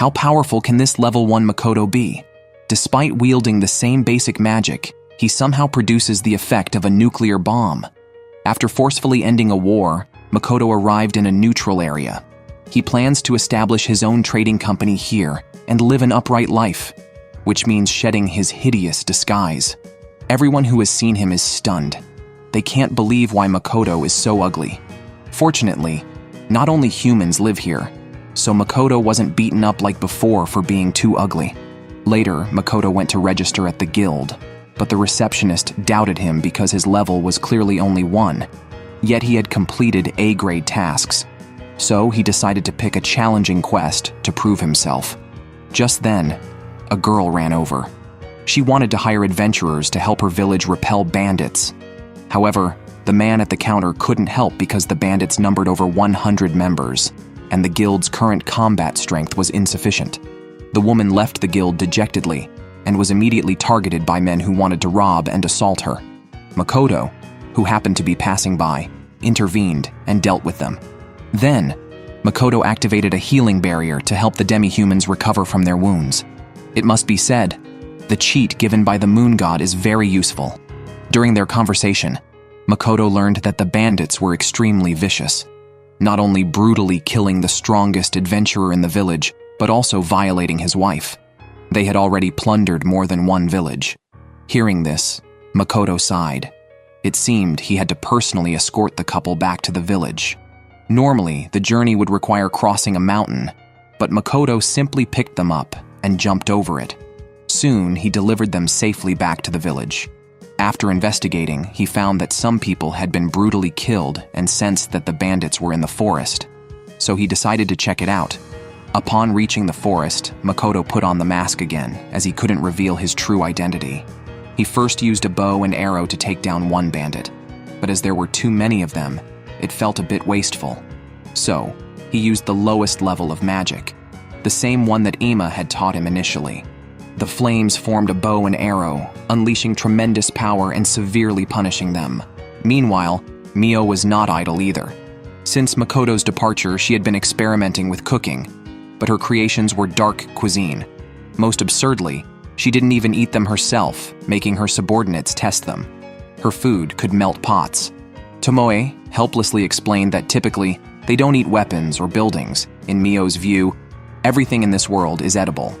How powerful can this level 1 Makoto be? Despite wielding the same basic magic, he somehow produces the effect of a nuclear bomb. After forcefully ending a war, Makoto arrived in a neutral area. He plans to establish his own trading company here and live an upright life, which means shedding his hideous disguise. Everyone who has seen him is stunned. They can't believe why Makoto is so ugly. Fortunately, not only humans live here, so Makoto wasn't beaten up like before for being too ugly. Later, Makoto went to register at the guild, but the receptionist doubted him because his level was clearly only 1, yet he had completed A-grade tasks. So he decided to pick a challenging quest to prove himself. Just then, a girl ran over. She wanted to hire adventurers to help her village repel bandits. However, the man at the counter couldn't help because the bandits numbered over 100 members, and the guild's current combat strength was insufficient. The woman left the guild dejectedly and was immediately targeted by men who wanted to rob and assault her. Makoto, who happened to be passing by, intervened and dealt with them. Then, Makoto activated a healing barrier to help the demi-humans recover from their wounds. It must be said, the cheat given by the moon god is very useful. During their conversation, Makoto learned that the bandits were extremely vicious, not only brutally killing the strongest adventurer in the village, but also violating his wife. They had already plundered more than one village. Hearing this, Makoto sighed. It seemed he had to personally escort the couple back to the village. Normally, the journey would require crossing a mountain, but Makoto simply picked them up and jumped over it. Soon, he delivered them safely back to the village. After investigating, he found that some people had been brutally killed and sensed that the bandits were in the forest. So he decided to check it out. Upon reaching the forest, Makoto put on the mask again, as he couldn't reveal his true identity. He first used a bow and arrow to take down one bandit, but as there were too many of them, it felt a bit wasteful. So, he used the lowest level of magic, the same one that Ima had taught him initially. The flames formed a bow and arrow, unleashing tremendous power and severely punishing them. Meanwhile, Mio was not idle either. Since Makoto's departure, she had been experimenting with cooking, but her creations were dark cuisine. Most absurdly, she didn't even eat them herself, making her subordinates test them. Her food could melt pots. Tomoe helplessly explained that typically, they don't eat weapons or buildings. In Mio's view, everything in this world is edible.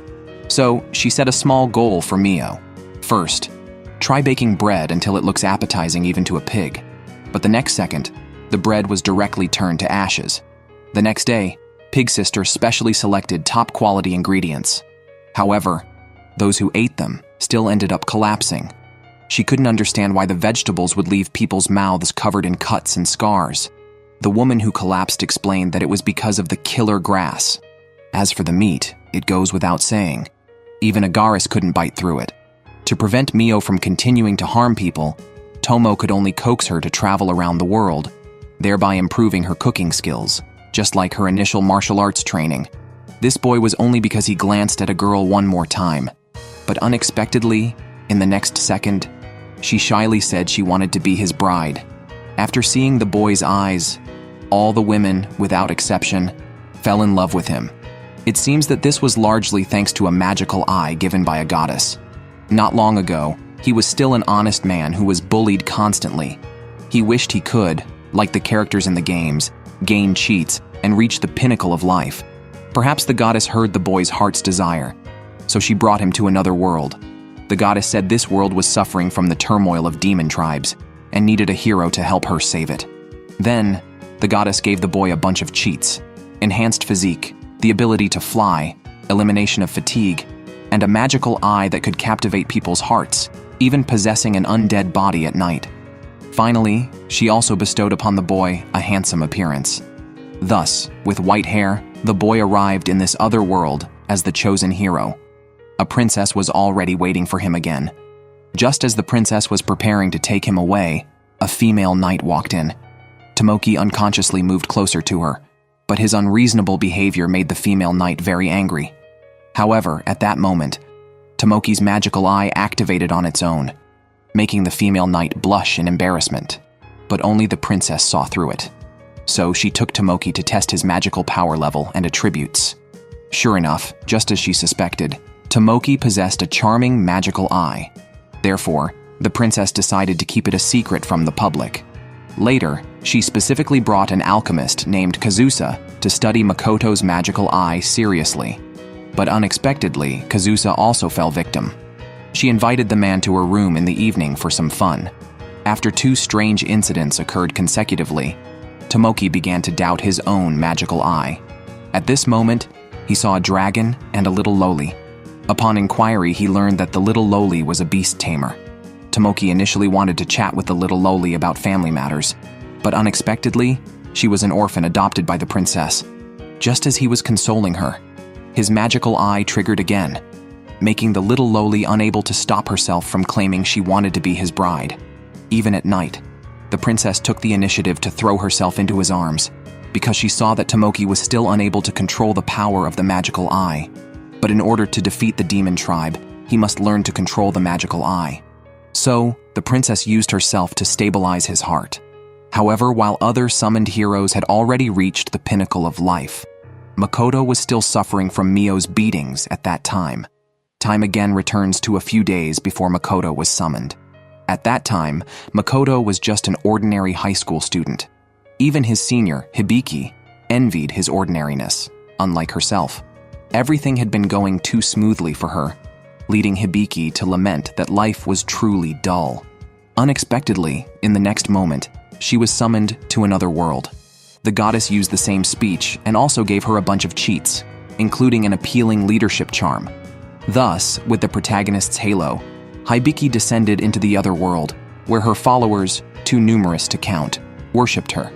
So, she set a small goal for Mio. First, try baking bread until it looks appetizing even to a pig. But the next second, the bread was directly turned to ashes. The next day, Pig Sister specially selected top-quality ingredients. However, those who ate them still ended up collapsing. She couldn't understand why the vegetables would leave people's mouths covered in cuts and scars. The woman who collapsed explained that it was because of the killer grass. As for the meat, it goes without saying. Even Agaris couldn't bite through it. To prevent Mio from continuing to harm people, Tomo could only coax her to travel around the world, thereby improving her cooking skills, just like her initial martial arts training. This boy was only because he glanced at a girl one more time. But unexpectedly, in the next second, she shyly said she wanted to be his bride. After seeing the boy's eyes, all the women, without exception, fell in love with him. It seems that this was largely thanks to a magical eye given by a goddess. Not long ago, he was still an honest man who was bullied constantly. He wished he could, like the characters in the games, gain cheats and reach the pinnacle of life. Perhaps the goddess heard the boy's heart's desire, so she brought him to another world. The goddess said this world was suffering from the turmoil of demon tribes and needed a hero to help her save it. Then, the goddess gave the boy a bunch of cheats: enhanced physique, the ability to fly, elimination of fatigue, and a magical eye that could captivate people's hearts, even possessing an undead body at night. Finally, she also bestowed upon the boy a handsome appearance. Thus, with white hair, the boy arrived in this other world as the chosen hero. A princess was already waiting for him again. Just as the princess was preparing to take him away, a female knight walked in. Tomoki unconsciously moved closer to her, but his unreasonable behavior made the female knight very angry. However, at that moment, Tomoki's magical eye activated on its own, making the female knight blush in embarrassment, but only the princess saw through it. So she took Tomoki to test his magical power level and attributes. Sure enough, just as she suspected, Tomoki possessed a charming magical eye. Therefore, the princess decided to keep it a secret from the public. Later, she specifically brought an alchemist named Kazusa to study Makoto's magical eye seriously. But unexpectedly, Kazusa also fell victim. She invited the man to her room in the evening for some fun. After 2 strange incidents occurred consecutively, Tomoki began to doubt his own magical eye. At this moment, he saw a dragon and a little loli. Upon inquiry, he learned that the little loli was a beast tamer. Tomoki initially wanted to chat with the little loli about family matters, but unexpectedly, she was an orphan adopted by the princess. Just as he was consoling her, his magical eye triggered again, making the little loli unable to stop herself from claiming she wanted to be his bride. Even at night, the princess took the initiative to throw herself into his arms, because she saw that Tomoki was still unable to control the power of the magical eye. But in order to defeat the demon tribe, he must learn to control the magical eye. So, the princess used herself to stabilize his heart. However, while other summoned heroes had already reached the pinnacle of life, Makoto was still suffering from Mio's beatings at that time. Time again returns to a few days before Makoto was summoned. At that time, Makoto was just an ordinary high school student. Even his senior, Hibiki, envied his ordinariness, unlike herself. Everything had been going too smoothly for her, leading Hibiki to lament that life was truly dull. Unexpectedly, in the next moment, she was summoned to another world. The goddess used the same speech and also gave her a bunch of cheats, including an appealing leadership charm. Thus, with the protagonist's halo, Hibiki descended into the other world, where her followers, too numerous to count, worshipped her.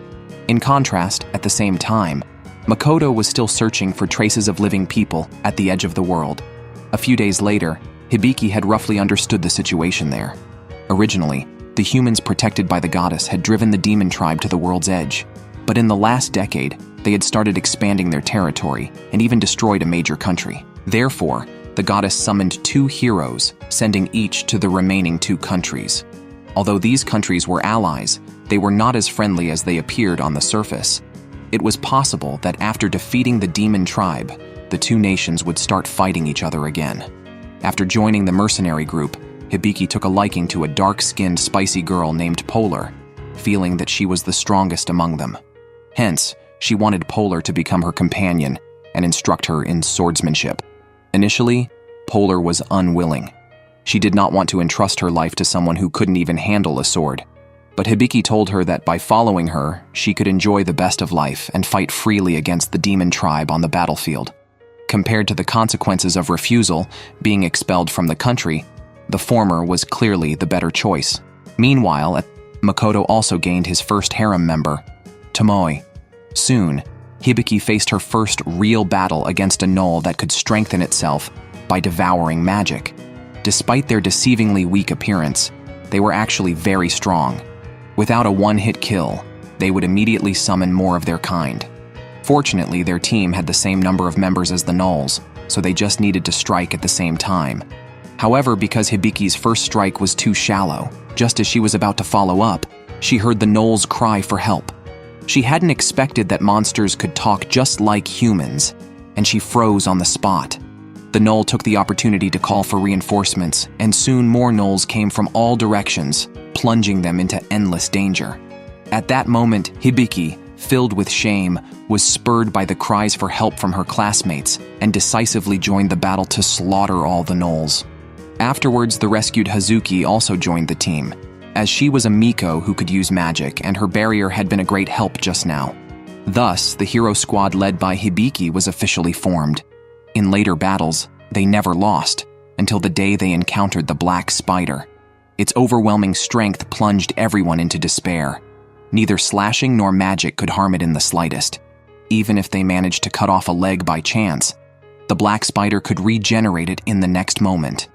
In contrast, at the same time, Makoto was still searching for traces of living people at the edge of the world. A few days later, Hibiki had roughly understood the situation there. Originally, the humans protected by the goddess had driven the demon tribe to the world's edge, but in the last decade, they had started expanding their territory and even destroyed a major country. Therefore, the goddess summoned 2 heroes, sending each to the remaining 2 countries. Although these countries were allies, they were not as friendly as they appeared on the surface. It was possible that after defeating the demon tribe, the 2 nations would start fighting each other again. After joining the mercenary group, Hibiki took a liking to a dark-skinned, spicy girl named Polar, feeling that she was the strongest among them. Hence, she wanted Polar to become her companion and instruct her in swordsmanship. Initially, Polar was unwilling. She did not want to entrust her life to someone who couldn't even handle a sword. But Hibiki told her that by following her, she could enjoy the best of life and fight freely against the demon tribe on the battlefield. Compared to the consequences of refusal, being expelled from the country, the former was clearly the better choice. Meanwhile, Makoto also gained his first harem member, Tomoe. Soon, Hibiki faced her first real battle against a gnoll that could strengthen itself by devouring magic. Despite their deceivingly weak appearance, they were actually very strong. Without a one-hit kill, they would immediately summon more of their kind. Fortunately, their team had the same number of members as the gnolls, so they just needed to strike at the same time. However, because Hibiki's first strike was too shallow, just as she was about to follow up, she heard the gnolls cry for help. She hadn't expected that monsters could talk just like humans, and she froze on the spot. The gnoll took the opportunity to call for reinforcements, and soon more gnolls came from all directions, plunging them into endless danger. At that moment, Hibiki, filled with shame, was spurred by the cries for help from her classmates and decisively joined the battle to slaughter all the gnolls. Afterwards, the rescued Hazuki also joined the team, as she was a Miko who could use magic and her barrier had been a great help just now. Thus, the hero squad led by Hibiki was officially formed. In later battles, they never lost, until the day they encountered the Black Spider. Its overwhelming strength plunged everyone into despair. Neither slashing nor magic could harm it in the slightest. Even if they managed to cut off a leg by chance, the Black Spider could regenerate it in the next moment.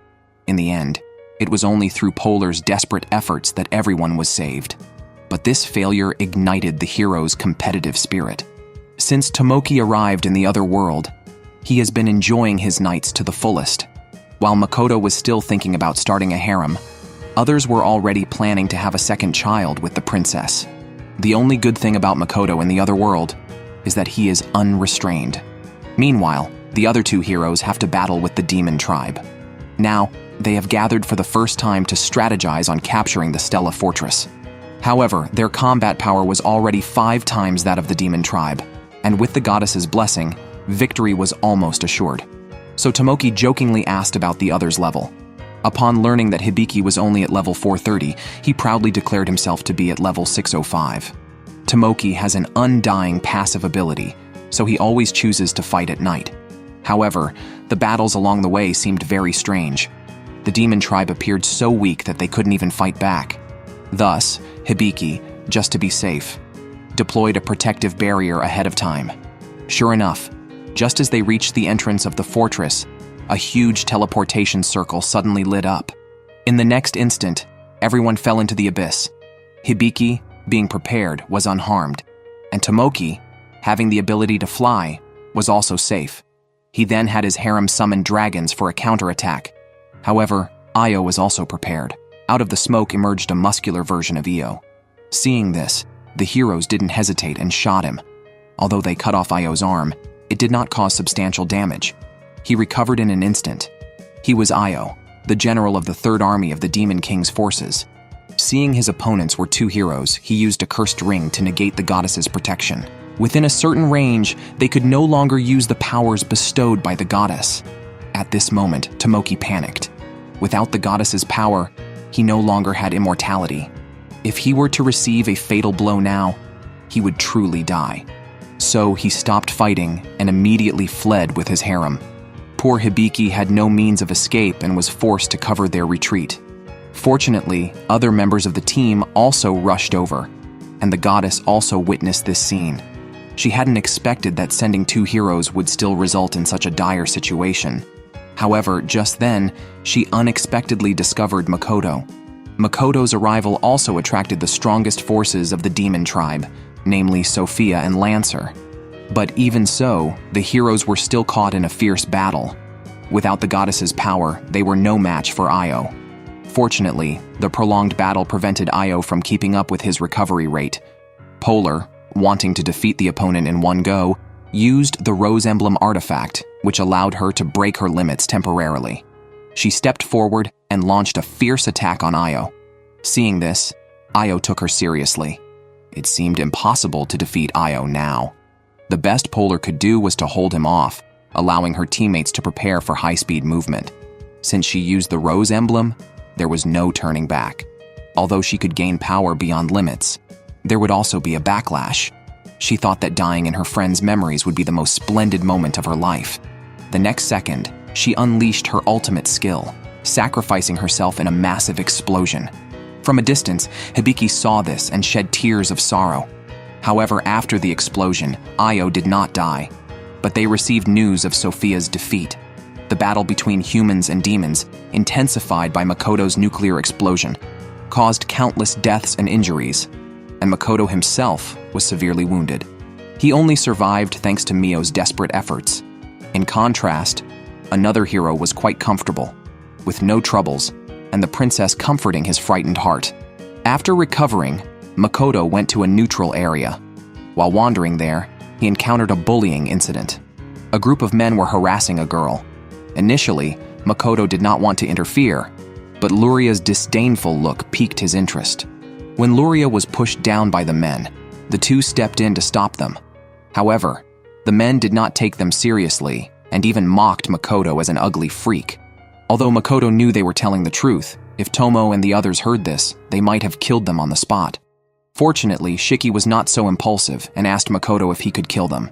In the end, it was only through Polar's desperate efforts that everyone was saved. But this failure ignited the hero's competitive spirit. Since Tomoki arrived in the other world, he has been enjoying his nights to the fullest. While Makoto was still thinking about starting a harem, others were already planning to have a second child with the princess. The only good thing about Makoto in the other world is that he is unrestrained. Meanwhile, The other two heroes have to battle with the demon tribe. Now, they have gathered for the first time to strategize on capturing the Stella Fortress. However, their combat power was already 5 times that of the demon tribe, and with the goddess's blessing, victory was almost assured. So Tomoki jokingly asked about the other's level. Upon learning that Hibiki was only at level 430, he proudly declared himself to be at level 605. Tomoki has an undying passive ability, so he always chooses to fight at night. However, the battles along the way seemed very strange. The demon tribe appeared so weak that they couldn't even fight back. Thus, Hibiki, just to be safe, deployed a protective barrier ahead of time. Sure enough, just as they reached the entrance of the fortress, a huge teleportation circle suddenly lit up. In the next instant, everyone fell into the abyss. Hibiki, being prepared, was unharmed, and Tomoki, having the ability to fly, was also safe. He then had his harem summon dragons for a counterattack. However, Io was also prepared. Out of the smoke emerged a muscular version of Io. Seeing this, the heroes didn't hesitate and shot him. Although they cut off Io's arm, it did not cause substantial damage. He recovered in an instant. He was Io, the general of the Third Army of the Demon King's forces. Seeing his opponents were 2 heroes, he used a cursed ring to negate the goddess's protection. Within a certain range, they could no longer use the powers bestowed by the goddess. At this moment, Tomoki panicked. Without the goddess's power, he no longer had immortality. If he were to receive a fatal blow now, he would truly die. So he stopped fighting and immediately fled with his harem. Poor Hibiki had no means of escape and was forced to cover their retreat. Fortunately, other members of the team also rushed over, and the goddess also witnessed this scene. She hadn't expected that sending 2 heroes would still result in such a dire situation. However, just then, she unexpectedly discovered Makoto. Makoto's arrival also attracted the strongest forces of the demon tribe, namely Sophia and Lancer. But even so, the heroes were still caught in a fierce battle. Without the goddess's power, they were no match for Io. Fortunately, the prolonged battle prevented Io from keeping up with his recovery rate. Polar, wanting to defeat the opponent in one go, used the Rose Emblem artifact, which allowed her to break her limits temporarily. She stepped forward and launched a fierce attack on Io. Seeing this, Io took her seriously. It seemed impossible to defeat Io now. The best Polar could do was to hold him off, allowing her teammates to prepare for high-speed movement. Since she used the Rose Emblem, there was no turning back. Although she could gain power beyond limits, there would also be a backlash. She thought that dying in her friend's memories would be the most splendid moment of her life. The next second, she unleashed her ultimate skill, sacrificing herself in a massive explosion. From a distance, Hibiki saw this and shed tears of sorrow. However, after the explosion, Io did not die, but they received news of Sophia's defeat. The battle between humans and demons, intensified by Makoto's nuclear explosion, caused countless deaths and injuries, and Makoto himself was severely wounded. He only survived thanks to Mio's desperate efforts. In contrast, another hero was quite comfortable, with no troubles, and the princess comforting his frightened heart. After recovering, Makoto went to a neutral area. While wandering there, he encountered a bullying incident. A group of men were harassing a girl. Initially, Makoto did not want to interfere, but Luria's disdainful look piqued his interest. When Luria was pushed down by the men, the two stepped in to stop them. However, the men did not take them seriously and even mocked Makoto as an ugly freak. Although Makoto knew they were telling the truth, if Tomo and the others heard this, they might have killed them on the spot. Fortunately, Shiki was not so impulsive and asked Makoto if he could kill them.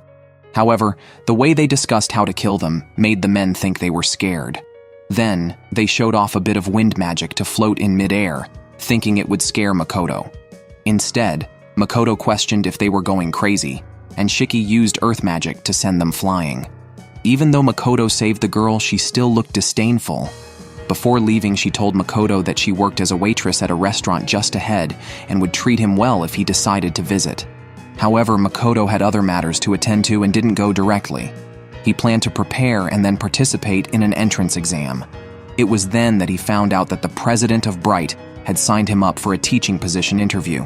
However, the way they discussed how to kill them made the men think they were scared. Then, they showed off a bit of wind magic to float in midair, thinking it would scare Makoto. Instead, Makoto questioned if they were going crazy, and Shiki used earth magic to send them flying. Even though Makoto saved the girl, she still looked disdainful. Before leaving, she told Makoto that she worked as a waitress at a restaurant just ahead and would treat him well if he decided to visit. However, Makoto had other matters to attend to and didn't go directly. He planned to prepare and then participate in an entrance exam. It was then that he found out that the president of Bright had signed him up for a teaching position interview.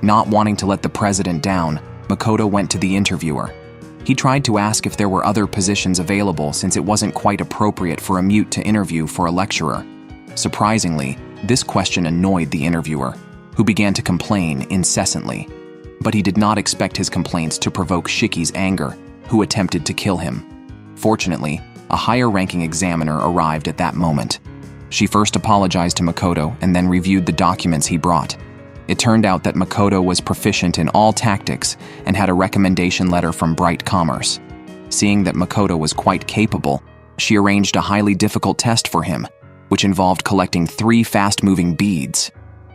Not wanting to let the president down, Makoto went to the interviewer. He tried to ask if there were other positions available since it wasn't quite appropriate for a mute to interview for a lecturer. Surprisingly, this question annoyed the interviewer, who began to complain incessantly. But he did not expect his complaints to provoke Shiki's anger, who attempted to kill him. Fortunately, a higher-ranking examiner arrived at that moment. She first apologized to Makoto and then reviewed the documents he brought. It turned out that Makoto was proficient in all tactics and had a recommendation letter from Bright Commerce. Seeing that Makoto was quite capable, she arranged a highly difficult test for him, which involved collecting 3 fast-moving beads.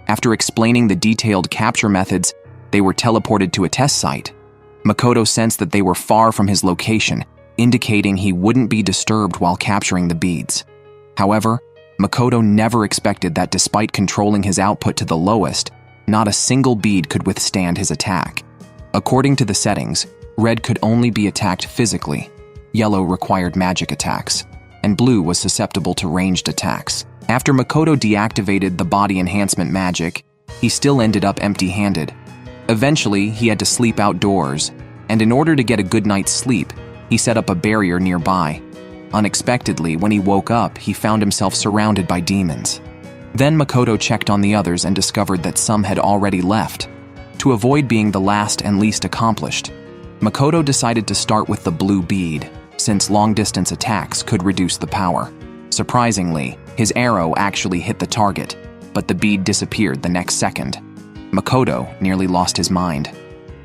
After explaining the detailed capture methods, they were teleported to a test site. Makoto sensed that they were far from his location, indicating he wouldn't be disturbed while capturing the beads. However, Makoto never expected that despite controlling his output to the lowest, not a single bead could withstand his attack. According to the settings, red could only be attacked physically, yellow required magic attacks, and blue was susceptible to ranged attacks. After Makoto deactivated the body enhancement magic, he still ended up empty-handed. Eventually, he had to sleep outdoors, and in order to get a good night's sleep, he set up a barrier nearby. Unexpectedly, when he woke up, he found himself surrounded by demons. Then Makoto checked on the others and discovered that some had already left. To avoid being the last and least accomplished, Makoto decided to start with the blue bead, since long-distance attacks could reduce the power. Surprisingly, his arrow actually hit the target, but the bead disappeared the next second. Makoto nearly lost his mind.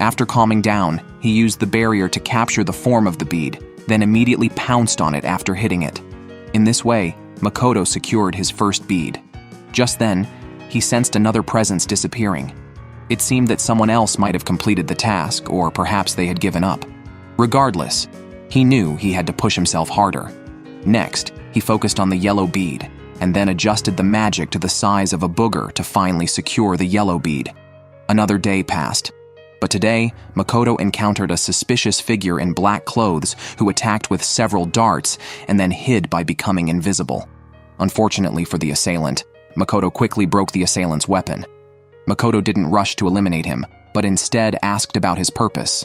After calming down, he used the barrier to capture the form of the bead, then immediately pounced on it after hitting it. In this way, Makoto secured his first bead. Just then, he sensed another presence disappearing. It seemed that someone else might have completed the task, or perhaps they had given up. Regardless, he knew he had to push himself harder. Next, he focused on the yellow bead, and then adjusted the magic to the size of a booger to finally secure the yellow bead. Another day passed, but today, Makoto encountered a suspicious figure in black clothes who attacked with several darts and then hid by becoming invisible. Unfortunately for the assailant, Makoto quickly broke the assailant's weapon. Makoto didn't rush to eliminate him, but instead asked about his purpose.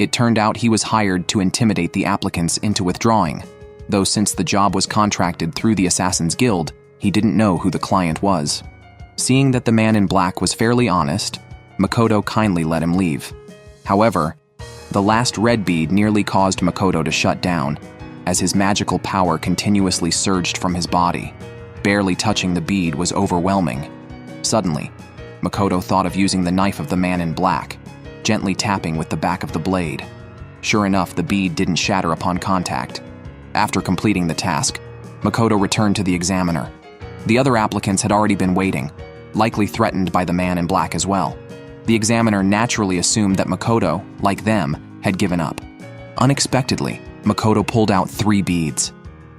It turned out he was hired to intimidate the applicants into withdrawing, though since the job was contracted through the Assassin's Guild, he didn't know who the client was. Seeing that the man in black was fairly honest, Makoto kindly let him leave. However, the last red bead nearly caused Makoto to shut down, as his magical power continuously surged from his body. Barely touching the bead was overwhelming. Suddenly, Makoto thought of using the knife of the man in black, gently tapping with the back of the blade. Sure enough, the bead didn't shatter upon contact. After completing the task, Makoto returned to the examiner. The other applicants had already been waiting, likely threatened by the man in black as well. The examiner naturally assumed that Makoto, like them, had given up. Unexpectedly, Makoto pulled out 3 beads.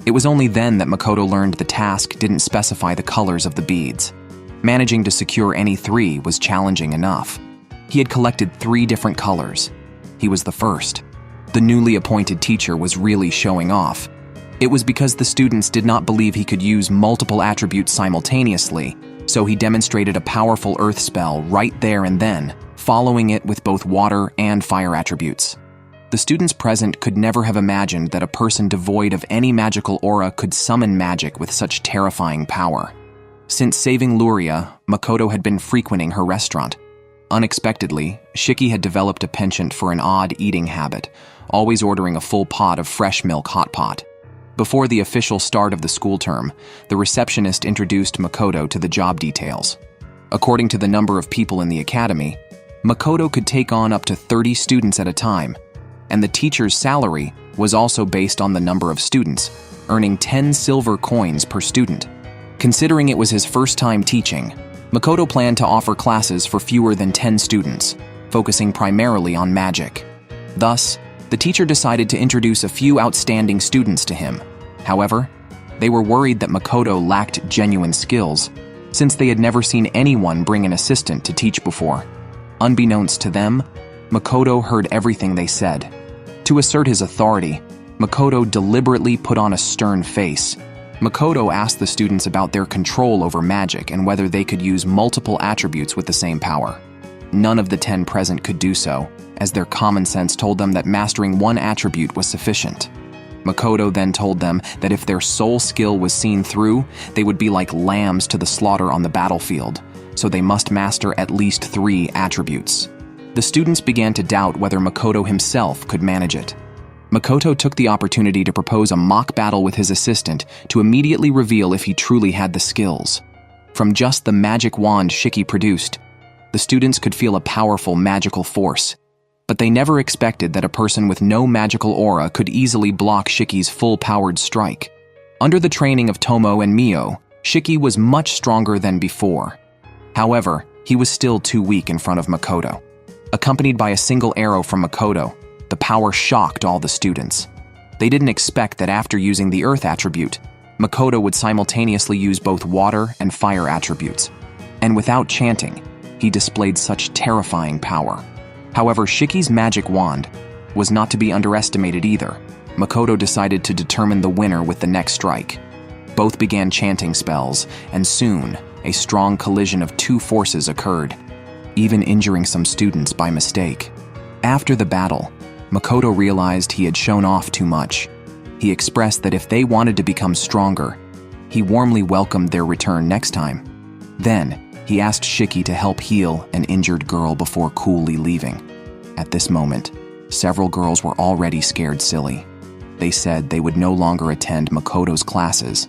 It was only then that Makoto learned the task didn't specify the colors of the beads. Managing to secure any 3 was challenging enough. He had collected 3 different colors. He was the first. The newly appointed teacher was really showing off. It was because the students did not believe he could use multiple attributes simultaneously, so he demonstrated a powerful earth spell right there and then, following it with both water and fire attributes. The students present could never have imagined that a person devoid of any magical aura could summon magic with such terrifying power. Since saving Luria, Makoto had been frequenting her restaurant. Unexpectedly, Shiki had developed a penchant for an odd eating habit, always ordering a full pot of fresh milk hot pot. Before the official start of the school term, the receptionist introduced Makoto to the job details. According to the number of people in the academy, Makoto could take on up to 30 students at a time, and the teacher's salary was also based on the number of students, earning 10 silver coins per student. Considering it was his first time teaching, Makoto planned to offer classes for fewer than 10 students, focusing primarily on magic. Thus, the teacher decided to introduce a few outstanding students to him. However, they were worried that Makoto lacked genuine skills, since they had never seen anyone bring an assistant to teach before. Unbeknownst to them, Makoto heard everything they said. To assert his authority, Makoto deliberately put on a stern face. Makoto asked the students about their control over magic and whether they could use multiple attributes with the same power. None of the 10 present could do so, as their common sense told them that mastering one attribute was sufficient. Makoto then told them that if their sole skill was seen through, they would be like lambs to the slaughter on the battlefield, so they must master at least 3 attributes. The students began to doubt whether Makoto himself could manage it. Makoto took the opportunity to propose a mock battle with his assistant to immediately reveal if he truly had the skills. From just the magic wand Shiki produced, the students could feel a powerful magical force, but they never expected that a person with no magical aura could easily block Shiki's full-powered strike. Under the training of Tomo and Mio, Shiki was much stronger than before. However, he was still too weak in front of Makoto. Accompanied by a single arrow from Makoto, the power shocked all the students. They didn't expect that after using the earth attribute, Makoto would simultaneously use both water and fire attributes. And without chanting, he displayed such terrifying power. However, Shiki's magic wand was not to be underestimated either. Makoto decided to determine the winner with the next strike. Both began chanting spells, and soon, a strong collision of 2 forces occurred, even injuring some students by mistake. After the battle, Makoto realized he had shown off too much. He expressed that if they wanted to become stronger, he warmly welcomed their return next time. Then, he asked Shiki to help heal an injured girl before coolly leaving. At this moment, several girls were already scared silly. They said they would no longer attend Makoto's classes.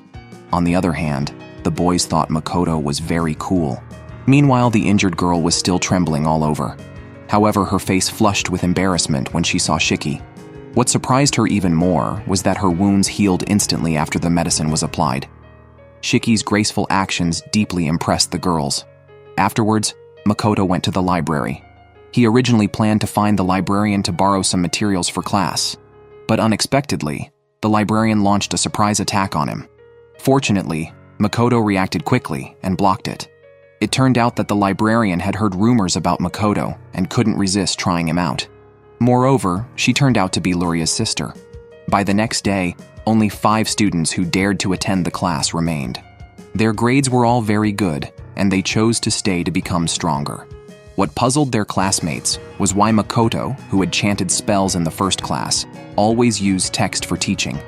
On the other hand, the boys thought Makoto was very cool. Meanwhile, the injured girl was still trembling all over. However, her face flushed with embarrassment when she saw Shiki. What surprised her even more was that her wounds healed instantly after the medicine was applied. Shiki's graceful actions deeply impressed the girls. Afterwards, Makoto went to the library. He originally planned to find the librarian to borrow some materials for class, but unexpectedly, the librarian launched a surprise attack on him. Fortunately, Makoto reacted quickly and blocked it. It turned out that the librarian had heard rumors about Makoto and couldn't resist trying him out. Moreover, she turned out to be Luria's sister. By the next day, only 5 students who dared to attend the class remained. Their grades were all very good, and they chose to stay to become stronger. What puzzled their classmates was why Makoto, who had chanted spells in the first class, always used text for teaching.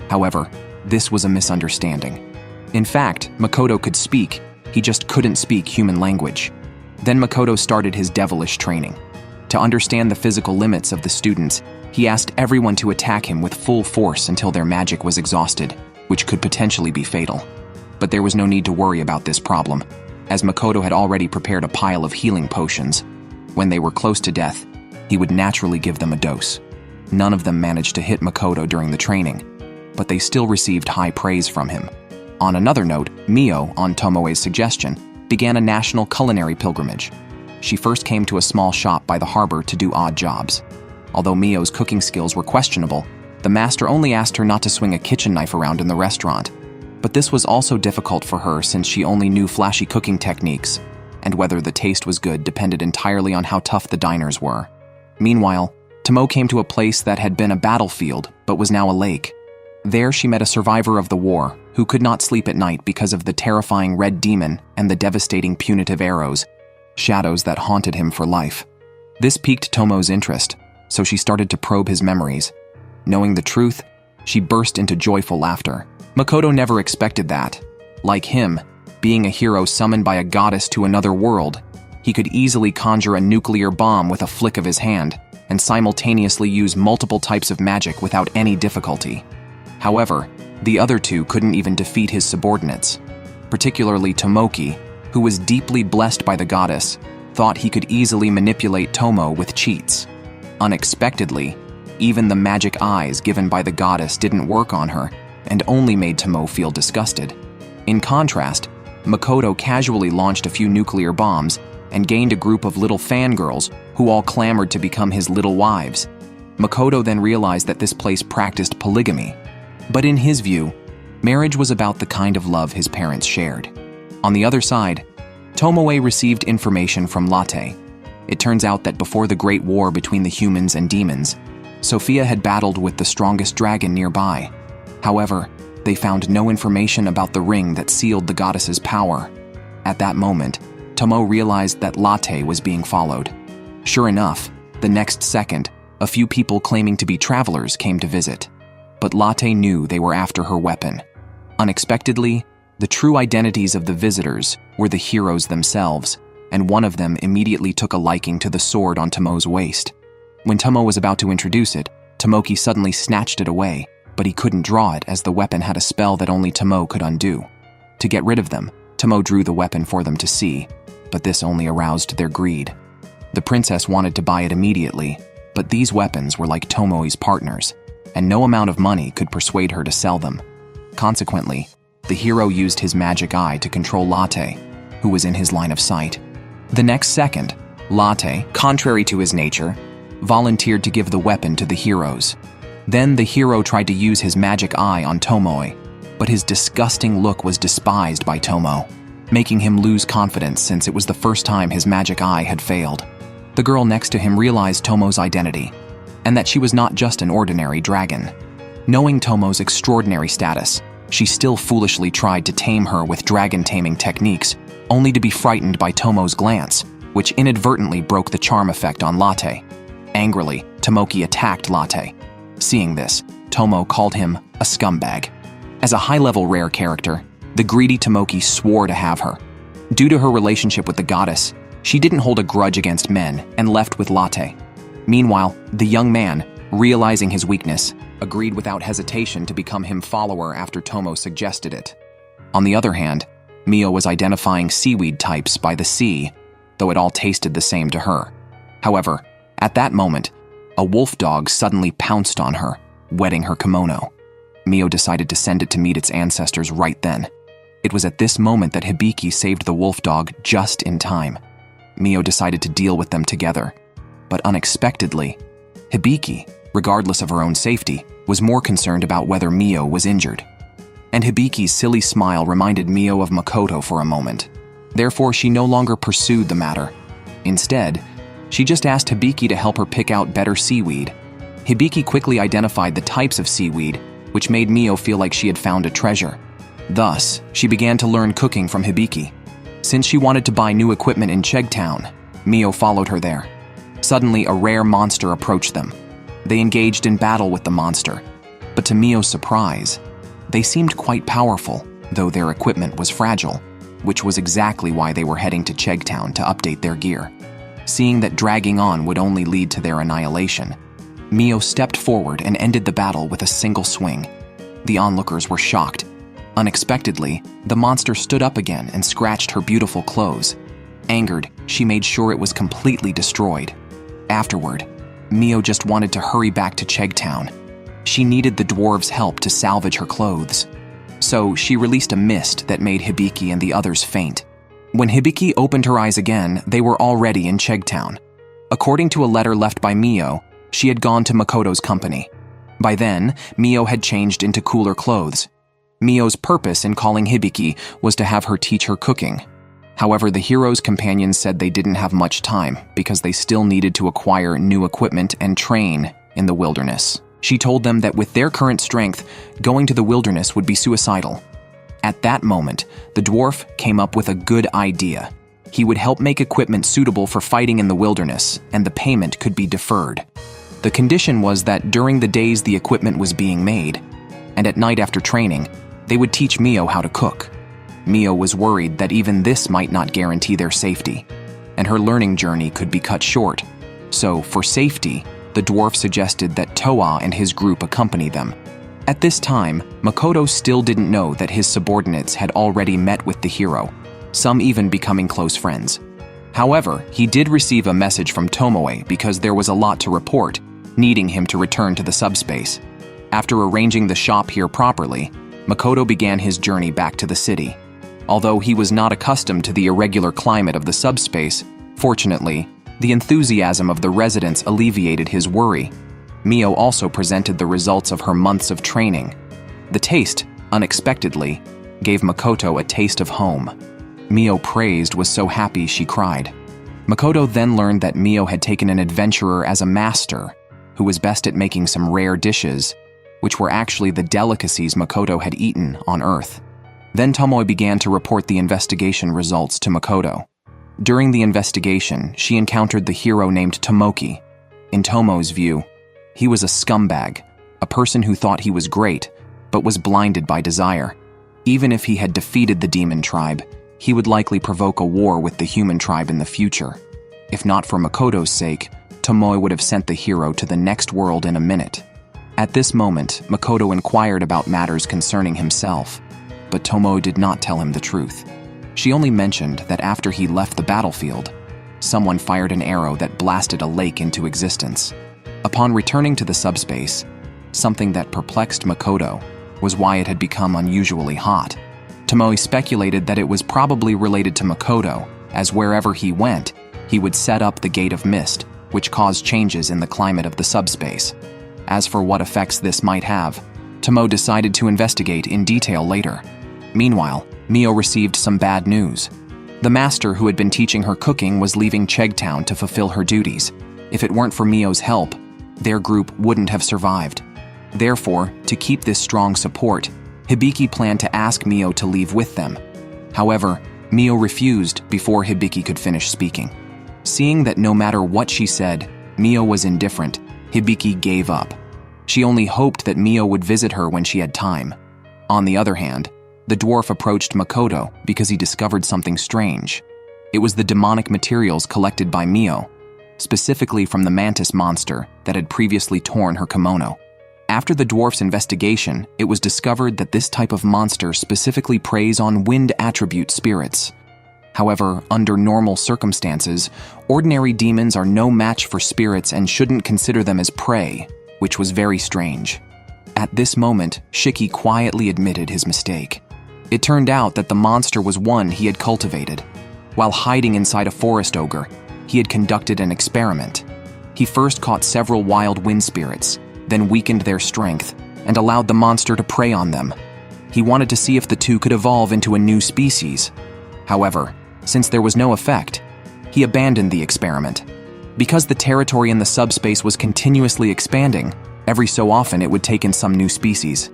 However, this was a misunderstanding. In fact, Makoto could speak, he just couldn't speak human language. Then Makoto started his devilish training. To understand the physical limits of the students, he asked everyone to attack him with full force until their magic was exhausted, which could potentially be fatal. But there was no need to worry about this problem, as Makoto had already prepared a pile of healing potions. When they were close to death, he would naturally give them a dose. None of them managed to hit Makoto during the training, but they still received high praise from him. On another note, Mio, on Tomoe's suggestion, began a national culinary pilgrimage. She first came to a small shop by the harbor to do odd jobs. Although Mio's cooking skills were questionable, the master only asked her not to swing a kitchen knife around in the restaurant. But this was also difficult for her since she only knew flashy cooking techniques, and whether the taste was good depended entirely on how tough the diners were. Meanwhile, Tomo came to a place that had been a battlefield but was now a lake. There she met a survivor of the war who could not sleep at night because of the terrifying red demon and the devastating punitive arrows, shadows that haunted him for life. This piqued Tomo's interest, so she started to probe his memories. Knowing the truth, she burst into joyful laughter. Makoto never expected that. Like him, being a hero summoned by a goddess to another world, he could easily conjure a nuclear bomb with a flick of his hand and simultaneously use multiple types of magic without any difficulty. However, the other two couldn't even defeat his subordinates. Particularly Tomoki, who was deeply blessed by the goddess, thought he could easily manipulate Tomo with cheats. Unexpectedly, even the magic eyes given by the goddess didn't work on her and only made Tomo feel disgusted. In contrast, Makoto casually launched a few nuclear bombs and gained a group of little fangirls who all clamored to become his little wives. Makoto then realized that this place practiced polygamy. But in his view, marriage was about the kind of love his parents shared. On the other side, Tomoe received information from Latte. It turns out that before the Great War between the humans and demons, Sophia had battled with the strongest dragon nearby. However, they found no information about the ring that sealed the goddess's power. At that moment, Tomo realized that Latte was being followed. Sure enough, The next second, a few people claiming to be travelers came to visit. But Latte knew they were after her weapon. Unexpectedly, the true identities of the visitors were the heroes themselves, and one of them immediately took a liking to the sword on Tomo's waist. When Tomo was about to introduce it, Tomoki suddenly snatched it away, but he couldn't draw it as the weapon had a spell that only Tomo could undo. To get rid of them, Tomo drew the weapon for them to see, but this only aroused their greed. The princess wanted to buy it immediately, but these weapons were like Tomoe's partners, and no amount of money could persuade her to sell them. Consequently, the hero used his magic eye to control Latte, who was in his line of sight. The next second, Latte, contrary to his nature, volunteered to give the weapon to the heroes. Then the hero tried to use his magic eye on Tomoe, but his disgusting look was despised by Tomo, making him lose confidence since it was the first time his magic eye had failed. The girl next to him realized Tomo's identity, and that she was not just an ordinary dragon. Knowing Tomo's extraordinary status, she still foolishly tried to tame her with dragon-taming techniques, only to be frightened by Tomo's glance, which inadvertently broke the charm effect on Latte. Angrily, Tomoki attacked Latte. Seeing this, Tomo called him a scumbag. As a high-level rare character, the greedy Tomoki swore to have her. Due to her relationship with the goddess, she didn't hold a grudge against men and left with Latte. Meanwhile, the young man, realizing his weakness, agreed without hesitation to become him follower after Tomo suggested it. On the other hand, Mio was identifying seaweed types by the sea, though it all tasted the same to her. However, at that moment, a wolf dog suddenly pounced on her, wetting her kimono. Mio decided to send it to meet its ancestors right then. It was at this moment that Hibiki saved the wolf dog just in time. Mio decided to deal with them together. But unexpectedly, Hibiki, regardless of her own safety, was more concerned about whether Mio was injured. And Hibiki's silly smile reminded Mio of Makoto for a moment. Therefore, she no longer pursued the matter. Instead, she just asked Hibiki to help her pick out better seaweed. Hibiki quickly identified the types of seaweed, which made Mio feel like she had found a treasure. Thus, she began to learn cooking from Hibiki. Since she wanted to buy new equipment in Chegtown, Mio followed her there. Suddenly, a rare monster approached them. They engaged in battle with the monster, but to Mio's surprise, they seemed quite powerful, though their equipment was fragile, which was exactly why they were heading to Chegtown to update their gear. Seeing that dragging on would only lead to their annihilation, Mio stepped forward and ended the battle with a single swing. The onlookers were shocked. Unexpectedly, the monster stood up again and scratched her beautiful clothes. Angered, she made sure it was completely destroyed. Afterward, Mio just wanted to hurry back to Chegtown. She needed the dwarves' help to salvage her clothes. So she released a mist that made Hibiki and the others faint. When Hibiki opened her eyes again, they were already in Chegtown. According to a letter left by Mio, she had gone to Makoto's company. By then, Mio had changed into cooler clothes. Mio's purpose in calling Hibiki was to have her teach her cooking. However, the hero's companions said they didn't have much time because they still needed to acquire new equipment and train in the wilderness. She told them that with their current strength, going to the wilderness would be suicidal. At that moment, the dwarf came up with a good idea. He would help make equipment suitable for fighting in the wilderness, and the payment could be deferred. The condition was that during the days the equipment was being made, and at night after training, they would teach Mio how to cook. Mio was worried that even this might not guarantee their safety, and her learning journey could be cut short. So, for safety, the dwarf suggested that Toa and his group accompany them. At this time, Makoto still didn't know that his subordinates had already met with the hero, some even becoming close friends. However, he did receive a message from Tomoe because there was a lot to report, needing him to return to the subspace. After arranging the shop here properly, Makoto began his journey back to the city. Although he was not accustomed to the irregular climate of the subspace, fortunately, the enthusiasm of the residents alleviated his worry. Mio also presented the results of her months of training. The taste, unexpectedly, gave Makoto a taste of home. Mio praised was so happy she cried. Makoto then learned that Mio had taken an adventurer as a master, who was best at making some rare dishes, which were actually the delicacies Makoto had eaten on Earth. Then Tomoe began to report the investigation results to Makoto. During the investigation, she encountered the hero named Tomoki, In Tomo's view, he was a scumbag, a person who thought he was great, but was blinded by desire. Even if he had defeated the demon tribe, he would likely provoke a war with the human tribe in the future. If not for Makoto's sake, Tomoe would have sent the hero to the next world in a minute. At this moment, Makoto inquired about matters concerning himself, but Tomoe did not tell him the truth. She only mentioned that after he left the battlefield, someone fired an arrow that blasted a lake into existence. Upon returning to the subspace, something that perplexed Makoto was why it had become unusually hot. Tomoe speculated that it was probably related to Makoto, as wherever he went, he would set up the Gate of Mist, which caused changes in the climate of the subspace. As for what effects this might have, Tomoe decided to investigate in detail later. Meanwhile, Mio received some bad news. The master who had been teaching her cooking was leaving Chegtown to fulfill her duties. If it weren't for Mio's help, their group wouldn't have survived. Therefore, to keep this strong support, Hibiki planned to ask Mio to leave with them. However, Mio refused before Hibiki could finish speaking. Seeing that no matter what she said, Mio was indifferent, Hibiki gave up. She only hoped that Mio would visit her when she had time. On the other hand, the dwarf approached Makoto because he discovered something strange. It was the demonic materials collected by Mio, specifically from the mantis monster that had previously torn her kimono. After the dwarf's investigation, it was discovered that this type of monster specifically preys on wind attribute spirits. However, under normal circumstances, ordinary demons are no match for spirits and shouldn't consider them as prey, which was very strange. At this moment, Shiki quietly admitted his mistake. It turned out that the monster was one he had cultivated. While hiding inside a forest ogre, he had conducted an experiment. He first caught several wild wind spirits, then weakened their strength, and allowed the monster to prey on them. He wanted to see if the two could evolve into a new species. However, since there was no effect, he abandoned the experiment. Because the territory in the subspace was continuously expanding, every so often it would take in some new species.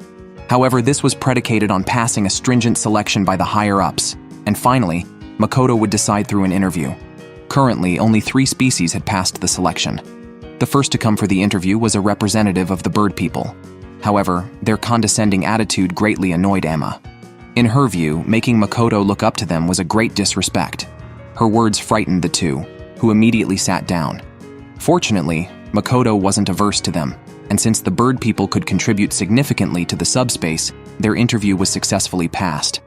However, this was predicated on passing a stringent selection by the higher-ups, and finally, Makoto would decide through an interview. Currently, only 3 species had passed the selection. The first to come for the interview was a representative of the bird people. However, their condescending attitude greatly annoyed Emma. In her view, making Makoto look up to them was a great disrespect. Her words frightened the two, who immediately sat down. Fortunately, Makoto wasn't averse to them, and since the bird people could contribute significantly to the subspace, their interview was successfully passed.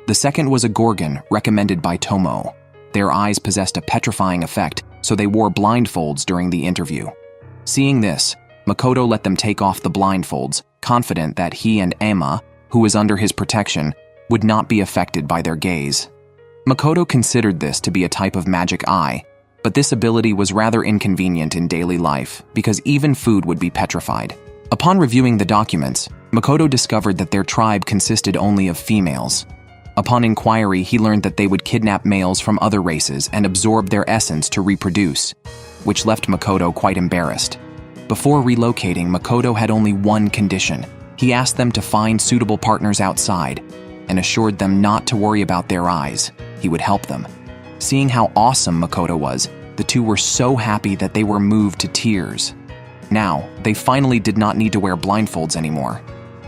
The second was a Gorgon recommended by Tomoe. Their eyes possessed a petrifying effect, so they wore blindfolds during the interview. Seeing this, Makoto let them take off the blindfolds, confident that he and Emma, who was under his protection, would not be affected by their gaze. Makoto considered this to be a type of magic eye, but this ability was rather inconvenient in daily life because even food would be petrified. Upon reviewing the documents, Makoto discovered that their tribe consisted only of females. Upon inquiry, he learned that they would kidnap males from other races and absorb their essence to reproduce, which left Makoto quite embarrassed. Before relocating, Makoto had only one condition. He asked them to find suitable partners outside and assured them not to worry about their eyes. He would help them. Seeing how awesome Makoto was, the two were so happy that they were moved to tears. Now, they finally did not need to wear blindfolds anymore.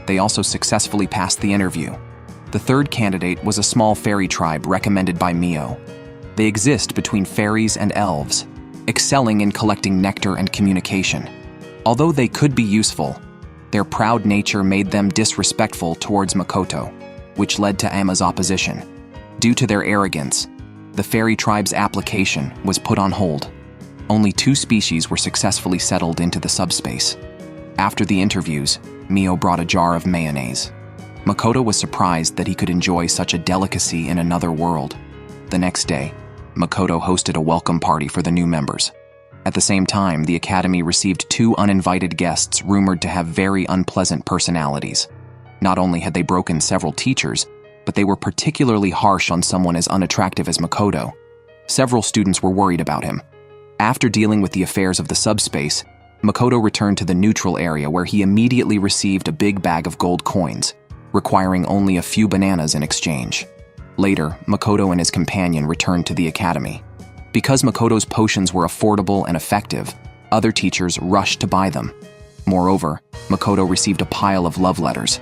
They also successfully passed the interview. The third candidate was a small fairy tribe recommended by Mio. They exist between fairies and elves, excelling in collecting nectar and communication. Although they could be useful, their proud nature made them disrespectful towards Makoto, which led to Emma's opposition. Due to their arrogance, the fairy tribe's application was put on hold. Only 2 species were successfully settled into the subspace. After the interviews, Mio brought a jar of mayonnaise. Makoto was surprised that he could enjoy such a delicacy in another world. The next day, Makoto hosted a welcome party for the new members. At the same time, the academy received 2 uninvited guests rumored to have very unpleasant personalities. Not only had they broken several teachers, but they were particularly harsh on someone as unattractive as Makoto. Several students were worried about him. After dealing with the affairs of the subspace, Makoto returned to the neutral area where he immediately received a big bag of gold coins, requiring only a few bananas in exchange. Later, Makoto and his companion returned to the academy. Because Makoto's potions were affordable and effective, Other teachers rushed to buy them. Moreover, Makoto received a pile of love letters.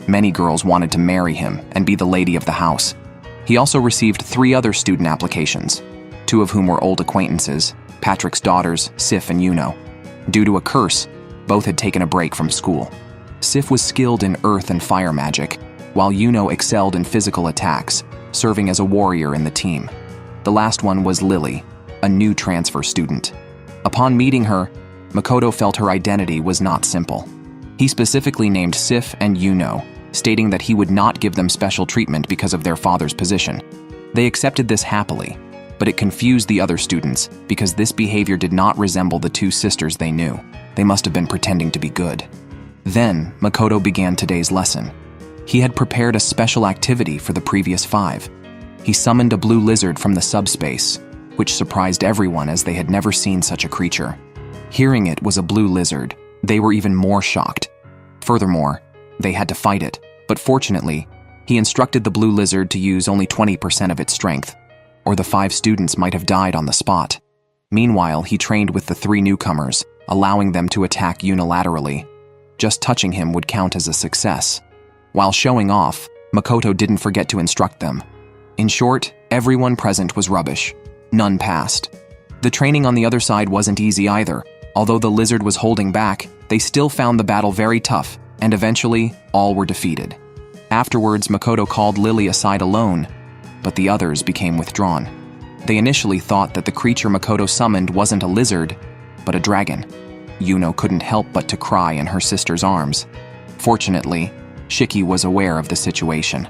Many girls wanted to marry him and be the lady of the house. He also received 3 other student applications, 2 of whom were old acquaintances, Patrick's daughters, Sif and Yuno. Due to a curse, both had taken a break from school. Sif was skilled in earth and fire magic, while Yuno excelled in physical attacks, serving as a warrior in the team. The last one was Lily, a new transfer student. Upon meeting her, Makoto felt her identity was not simple. He specifically named Sif and Yuno, stating that he would not give them special treatment because of their father's position. They accepted this happily, but it confused the other students because this behavior did not resemble the 2 sisters they knew. They must have been pretending to be good. Then, Makoto began today's lesson. He had prepared a special activity for the previous 5. He summoned a blue lizard from the subspace, which surprised everyone as they had never seen such a creature. Hearing it was a blue lizard, they were even more shocked. Furthermore, they had to fight it, but fortunately, he instructed the blue lizard to use only 20% of its strength, or the 5 students might have died on the spot. Meanwhile, he trained with the 3 newcomers, allowing them to attack unilaterally. Just touching him would count as a success. While showing off, Makoto didn't forget to instruct them. In short, everyone present was rubbish. None passed. The training on the other side wasn't easy either. Although the lizard was holding back, they still found the battle very tough, and eventually, all were defeated. Afterwards, Makoto called Lily aside alone, but the others became withdrawn. They initially thought that the creature Makoto summoned wasn't a lizard, but a dragon. Yuno couldn't help but to cry in her sister's arms. Fortunately, Shiki was aware of the situation.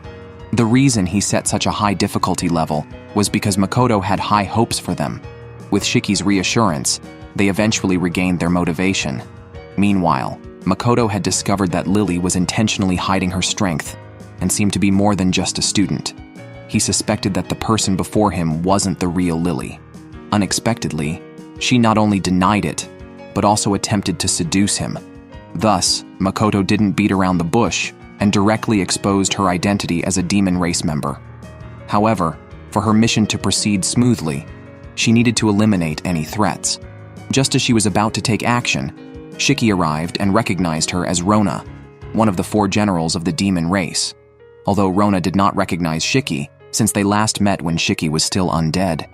The reason he set such a high difficulty level was because Makoto had high hopes for them. With Shiki's reassurance, they eventually regained their motivation. Meanwhile, Makoto had discovered that Lily was intentionally hiding her strength and seemed to be more than just a student. He suspected that the person before him wasn't the real Lily. Unexpectedly, she not only denied it, but also attempted to seduce him. Thus, Makoto didn't beat around the bush and directly exposed her identity as a demon race member. However, for her mission to proceed smoothly, she needed to eliminate any threats. Just as she was about to take action, Shiki arrived and recognized her as Rona, one of the 4 generals of the demon race. Although Rona did not recognize Shiki, since they last met when Shiki was still undead.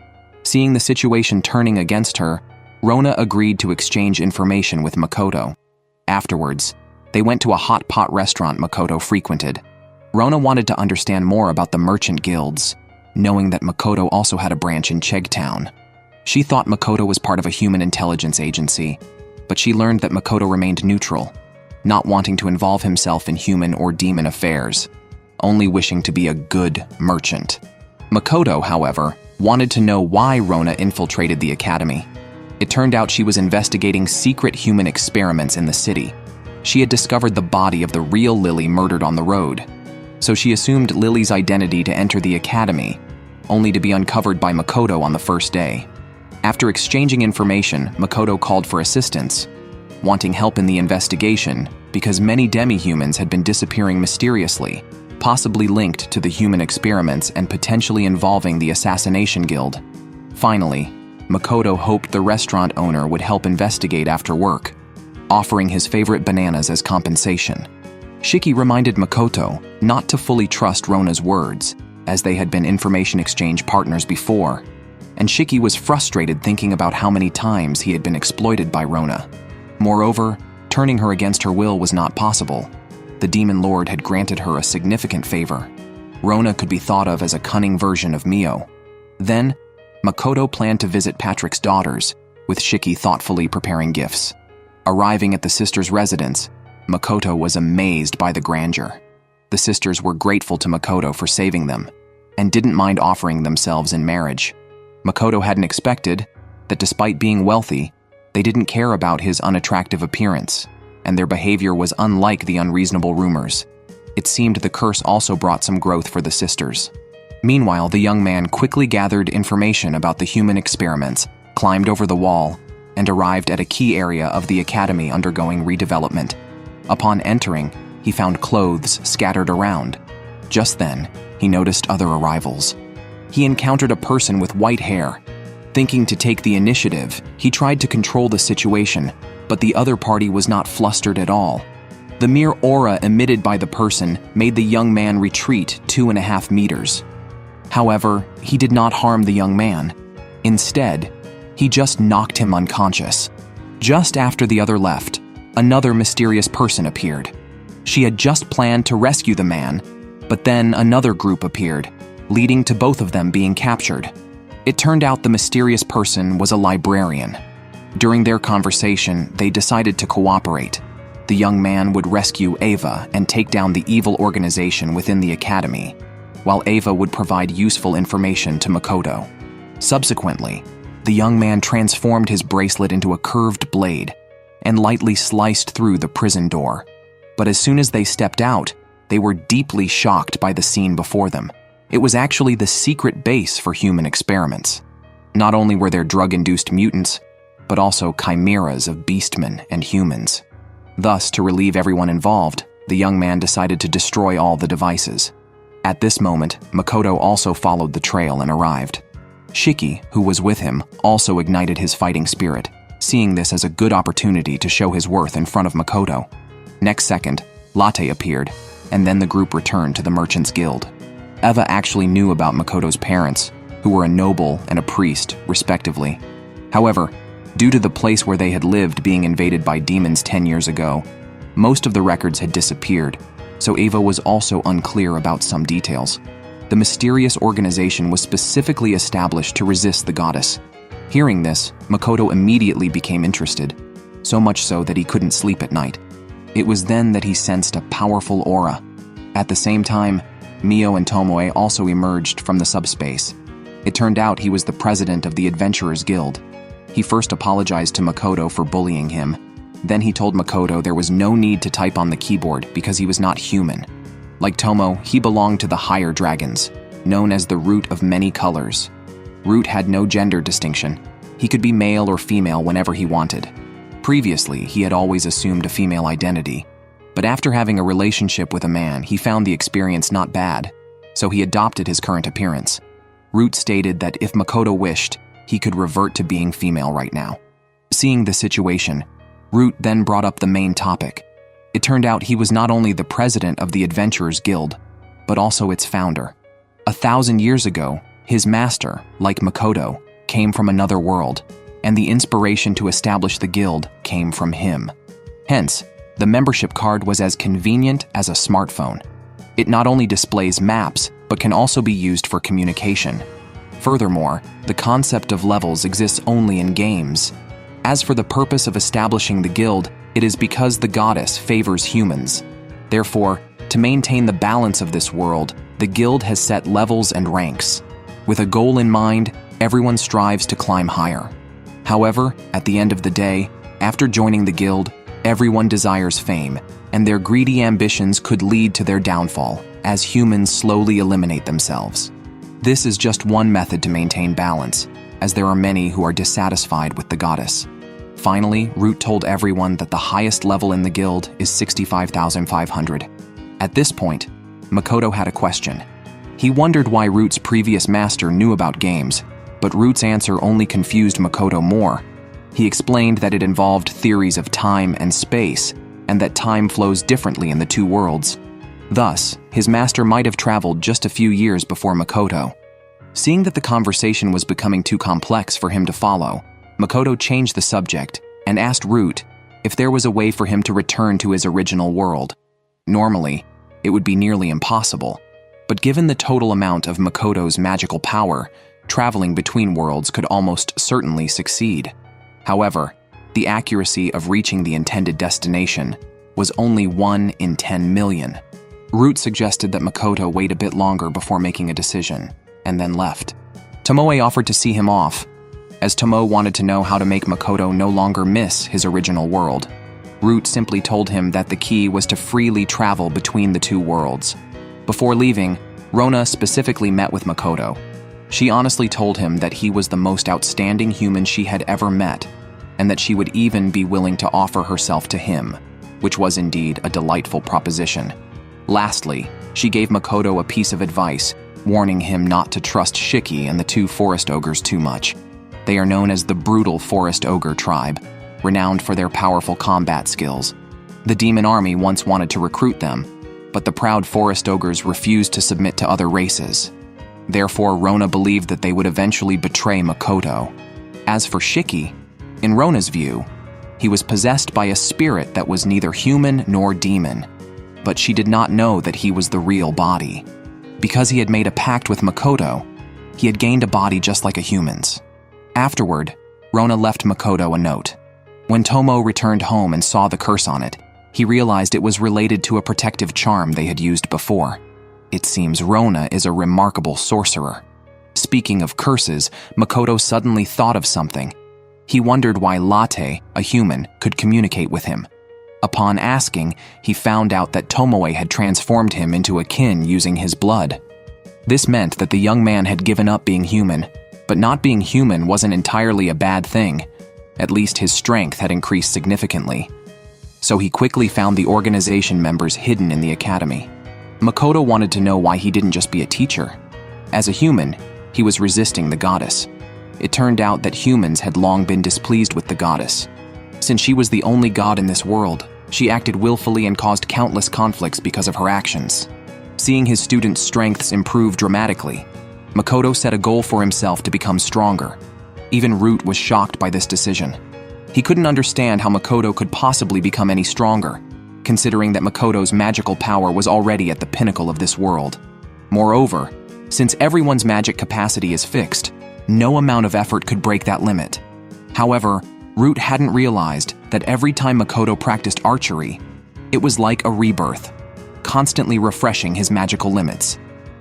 Seeing the situation turning against her, Rona agreed to exchange information with Makoto. Afterwards, they went to a hot pot restaurant Makoto frequented. Rona wanted to understand more about the merchant guilds, knowing that Makoto also had a branch in Chegtown. She thought Makoto was part of a human intelligence agency, but she learned that Makoto remained neutral, not wanting to involve himself in human or demon affairs, only wishing to be a good merchant. Makoto, however, wanted to know why Rona infiltrated the academy. It turned out she was investigating secret human experiments in the city. She had discovered the body of the real Lily murdered on the road, so she assumed Lily's identity to enter the academy, only to be uncovered by Makoto on the first day. After exchanging information, Makoto called for assistance, wanting help in the investigation because many demi-humans had been disappearing mysteriously, possibly linked to the human experiments and potentially involving the Assassination Guild. Finally, Makoto hoped the restaurant owner would help investigate after work, offering his favorite bananas as compensation. Shiki reminded Makoto not to fully trust Rona's words, as they had been information exchange partners before, and Shiki was frustrated thinking about how many times he had been exploited by Rona. Moreover, turning her against her will was not possible. The Demon Lord had granted her a significant favor. Rona could be thought of as a cunning version of Mio. Then, Makoto planned to visit Patrick's daughters, with Shiki thoughtfully preparing gifts. Arriving at the sisters' residence, Makoto was amazed by the grandeur. The sisters were grateful to Makoto for saving them, and didn't mind offering themselves in marriage. Makoto hadn't expected that despite being wealthy, they didn't care about his unattractive appearance, and their behavior was unlike the unreasonable rumors. It seemed the curse also brought some growth for the sisters. Meanwhile, the young man quickly gathered information about the human experiments, climbed over the wall, and arrived at a key area of the academy undergoing redevelopment. Upon entering, he found clothes scattered around. Just then, he noticed other arrivals. He encountered a person with white hair. Thinking to take the initiative, he tried to control the situation, but the other party was not flustered at all. The mere aura emitted by the person made the young man retreat 2.5 meters. However, he did not harm the young man. Instead, he just knocked him unconscious. Just after the other left, another mysterious person appeared. She had just planned to rescue the man, but then another group appeared, leading to both of them being captured. It turned out the mysterious person was a librarian. During their conversation, they decided to cooperate. The young man would rescue Ava and take down the evil organization within the academy, while Ava would provide useful information to Makoto. Subsequently, the young man transformed his bracelet into a curved blade and lightly sliced through the prison door. But as soon as they stepped out, they were deeply shocked by the scene before them. It was actually the secret base for human experiments. Not only were there drug-induced mutants, but also chimeras of beastmen and humans. Thus, to relieve everyone involved, the young man decided to destroy all the devices. At this moment, Makoto also followed the trail and arrived. Shiki, who was with him, also ignited his fighting spirit, seeing this as a good opportunity to show his worth in front of Makoto. Next second, Latte appeared, and then the group returned to the Merchants Guild. Eva actually knew about Makoto's parents, who were a noble and a priest, respectively. However, due to the place where they had lived being invaded by demons 10 years ago, most of the records had disappeared, so Eva was also unclear about some details. The mysterious organization was specifically established to resist the goddess. Hearing this, Makoto immediately became interested, so much so that he couldn't sleep at night. It was then that he sensed a powerful aura. At the same time, Mio and Tomoe also emerged from the subspace. It turned out he was the president of the Adventurers Guild. He first apologized to Makoto for bullying him. Then he told Makoto there was no need to type on the keyboard because he was not human. Like Tomo, he belonged to the higher dragons, known as the Root of Many Colors. Root had no gender distinction. He could be male or female whenever he wanted. Previously, he had always assumed a female identity. But after having a relationship with a man, he found the experience not bad, so he adopted his current appearance. Root stated that if Makoto wished, he could revert to being female right now. Seeing the situation, Root then brought up the main topic. It turned out he was not only the president of the Adventurers Guild, but also its founder. 1,000 years ago, his master, like Makoto, came from another world, and the inspiration to establish the guild came from him. Hence, the membership card was as convenient as a smartphone. It not only displays maps, but can also be used for communication. Furthermore, the concept of levels exists only in games. As for the purpose of establishing the guild, it is because the goddess favors humans. Therefore, to maintain the balance of this world, the guild has set levels and ranks. With a goal in mind, everyone strives to climb higher. However, at the end of the day, after joining the guild, everyone desires fame, and their greedy ambitions could lead to their downfall, as humans slowly eliminate themselves. This is just one method to maintain balance, as there are many who are dissatisfied with the goddess. Finally, Root told everyone that the highest level in the guild is 65,500. At this point, Makoto had a question. He wondered why Root's previous master knew about games, but Root's answer only confused Makoto more. He explained that it involved theories of time and space, and that time flows differently in the two worlds. Thus, his master might have traveled just a few years before Makoto. Seeing that the conversation was becoming too complex for him to follow, Makoto changed the subject and asked Root if there was a way for him to return to his original world. Normally, it would be nearly impossible, but given the total amount of Makoto's magical power, traveling between worlds could almost certainly succeed. However, the accuracy of reaching the intended destination was only 1 in 10 million. Root suggested that Makoto wait a bit longer before making a decision, and then left. Tomoe offered to see him off, as Tomoe wanted to know how to make Makoto no longer miss his original world. Root simply told him that the key was to freely travel between the two worlds. Before leaving, Rona specifically met with Makoto. She honestly told him that he was the most outstanding human she had ever met, and that she would even be willing to offer herself to him, which was indeed a delightful proposition. Lastly, she gave Makoto a piece of advice, warning him not to trust Shiki and the two forest ogres too much. They are known as the brutal forest ogre tribe, renowned for their powerful combat skills. The demon army once wanted to recruit them, but the proud forest ogres refused to submit to other races. Therefore, Rona believed that they would eventually betray Makoto. As for Shiki, in Rona's view, he was possessed by a spirit that was neither human nor demon, but she did not know that he was the real body. Because he had made a pact with Makoto, he had gained a body just like a human's. Afterward, Rona left Makoto a note. When Tomo returned home and saw the curse on it, he realized it was related to a protective charm they had used before. It seems Rona is a remarkable sorcerer. Speaking of curses, Makoto suddenly thought of something. He wondered why Latte, a human, could communicate with him. Upon asking, he found out that Tomoe had transformed him into a kin using his blood. This meant that the young man had given up being human, but not being human wasn't entirely a bad thing. At least his strength had increased significantly. So he quickly found the organization members hidden in the academy. Makoto wanted to know why he didn't just be a teacher. As a human, he was resisting the goddess. It turned out that humans had long been displeased with the goddess. Since she was the only god in this world, she acted willfully and caused countless conflicts because of her actions. Seeing his students' strengths improve dramatically, Makoto set a goal for himself to become stronger. Even Root was shocked by this decision. He couldn't understand how Makoto could possibly become any stronger, considering that Makoto's magical power was already at the pinnacle of this world. Moreover, since everyone's magic capacity is fixed, no amount of effort could break that limit. However, Root hadn't realized that every time Makoto practiced archery, it was like a rebirth, constantly refreshing his magical limits.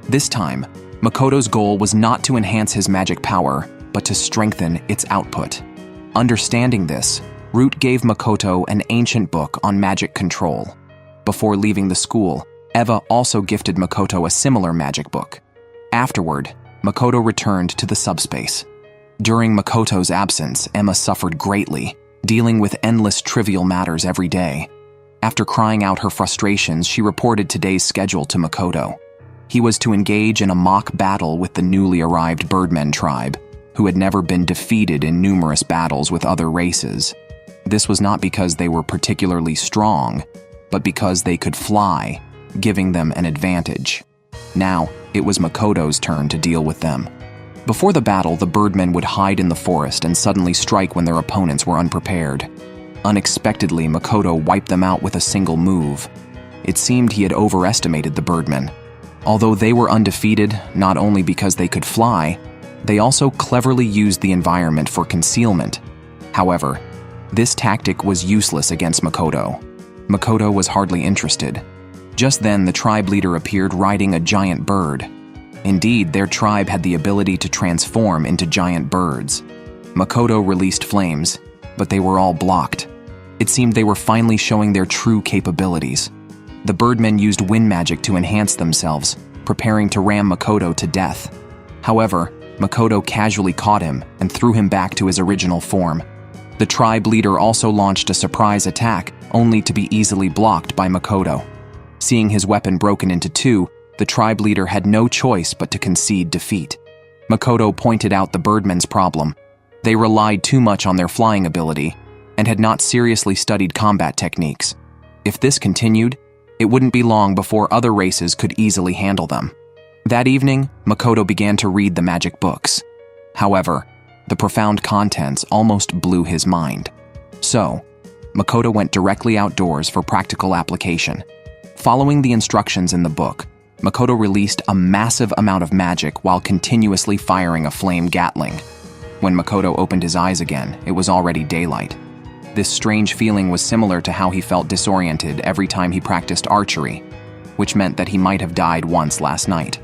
This time, Makoto's goal was not to enhance his magic power, but to strengthen its output. Understanding this, Root gave Makoto an ancient book on magic control. Before leaving the school, Eva also gifted Makoto a similar magic book. Afterward, Makoto returned to the subspace. During Makoto's absence, Emma suffered greatly, dealing with endless trivial matters every day. After crying out her frustrations, she reported today's schedule to Makoto. He was to engage in a mock battle with the newly arrived Birdmen tribe, who had never been defeated in numerous battles with other races. This was not because they were particularly strong, but because they could fly, giving them an advantage. Now, it was Makoto's turn to deal with them. Before the battle, the Birdmen would hide in the forest and suddenly strike when their opponents were unprepared. Unexpectedly, Makoto wiped them out with a single move. It seemed he had overestimated the Birdmen. Although they were undefeated, not only because they could fly, they also cleverly used the environment for concealment. However, this tactic was useless against Makoto. Makoto was hardly interested. Just then, the tribe leader appeared riding a giant bird. Indeed, their tribe had the ability to transform into giant birds. Makoto released flames, but they were all blocked. It seemed they were finally showing their true capabilities. The Birdmen used wind magic to enhance themselves, preparing to ram Makoto to death. However, Makoto casually caught him and threw him back to his original form. The tribe leader also launched a surprise attack, only to be easily blocked by Makoto. Seeing his weapon broken into two, the tribe leader had no choice but to concede defeat. Makoto pointed out the Birdmen's problem. They relied too much on their flying ability and had not seriously studied combat techniques. If this continued, it wouldn't be long before other races could easily handle them. That evening, Makoto began to read the magic books. However, the profound contents almost blew his mind. So, Makoto went directly outdoors for practical application. Following the instructions in the book, Makoto released a massive amount of magic while continuously firing a flame Gatling. When Makoto opened his eyes again, it was already daylight. This strange feeling was similar to how he felt disoriented every time he practiced archery, which meant that he might have died once last night.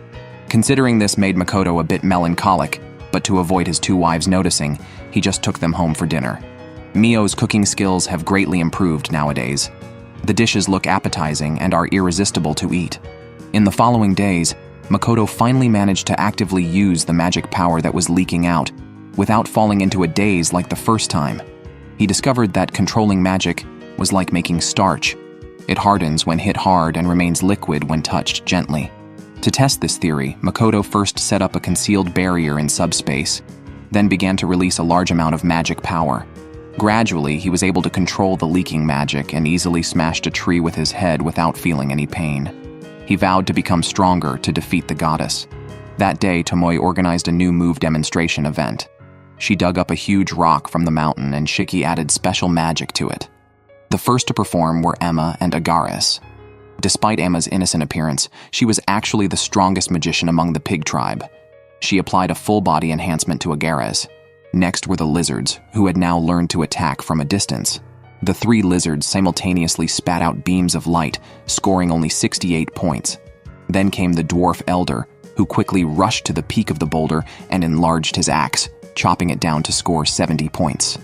Considering this made Makoto a bit melancholic, but to avoid his two wives noticing, he just took them home for dinner. Mio's cooking skills have greatly improved nowadays. The dishes look appetizing and are irresistible to eat. In the following days, Makoto finally managed to actively use the magic power that was leaking out, without falling into a daze like the first time. He discovered that controlling magic was like making starch. It hardens when hit hard and remains liquid when touched gently. To test this theory, Makoto first set up a concealed barrier in subspace. then began to release a large amount of magic power. Gradually, he was able to control the leaking magic and easily smashed a tree with his head without feeling any pain. He vowed to become stronger to defeat the goddess. That day, Tomoe organized a new move demonstration event. She dug up a huge rock from the mountain and Shiki added special magic to it. The first to perform were Emma and Agaris. Despite Emma's innocent appearance, she was actually the strongest magician among the pig tribe. She applied a full-body enhancement to Agaris. Next were the lizards, who had now learned to attack from a distance. The 3 lizards simultaneously spat out beams of light, scoring only 68 points. Then came the dwarf elder, who quickly rushed to the peak of the boulder and enlarged his axe, chopping it down to score 70 points.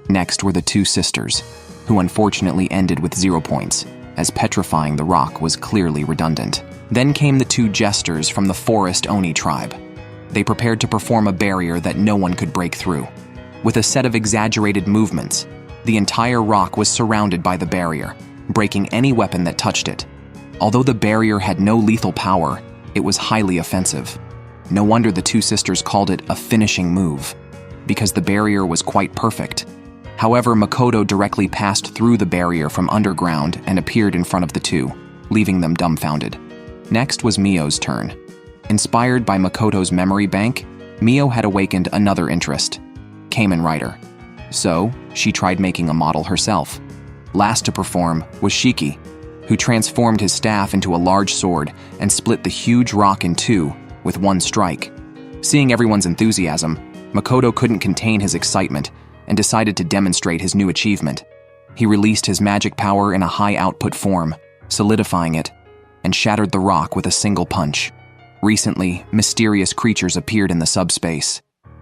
Next were the 2 sisters, who unfortunately ended with 0 points, as petrifying the rock was clearly redundant. Then came the 2 jesters from the Forest Oni tribe. They prepared to perform a barrier that no one could break through. With a set of exaggerated movements, the entire rock was surrounded by the barrier, breaking any weapon that touched it. Although the barrier had no lethal power, it was highly offensive. No wonder the 2 sisters called it a finishing move, because the barrier was quite perfect. However, Makoto directly passed through the barrier from underground and appeared in front of the 2, leaving them dumbfounded. Next was Mio's turn. Inspired by Makoto's memory bank, Mio had awakened another interest, Kamen Rider. So, she tried making a model herself. Last to perform was Shiki, who transformed his staff into a large sword and split the huge rock in 2 with 1 strike. Seeing everyone's enthusiasm, Makoto couldn't contain his excitement and decided to demonstrate his new achievement. He released his magic power in a high-output form, solidifying it, and shattered the rock with a single punch. Recently, mysterious creatures appeared in the subspace.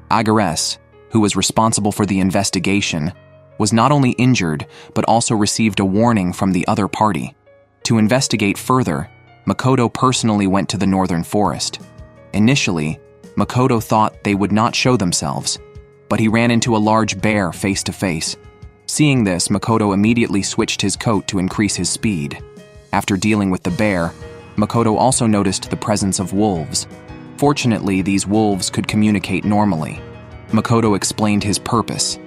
Agares, who was responsible for the investigation, was not only injured, but also received a warning from the other party. To investigate further, Makoto personally went to the northern forest. Initially, Makoto thought they would not show themselves, but he ran into a large bear face to face. Seeing this, Makoto immediately switched his coat to increase his speed. After dealing with the bear, Makoto also noticed the presence of wolves. Fortunately, these wolves could communicate normally. Makoto explained his purpose.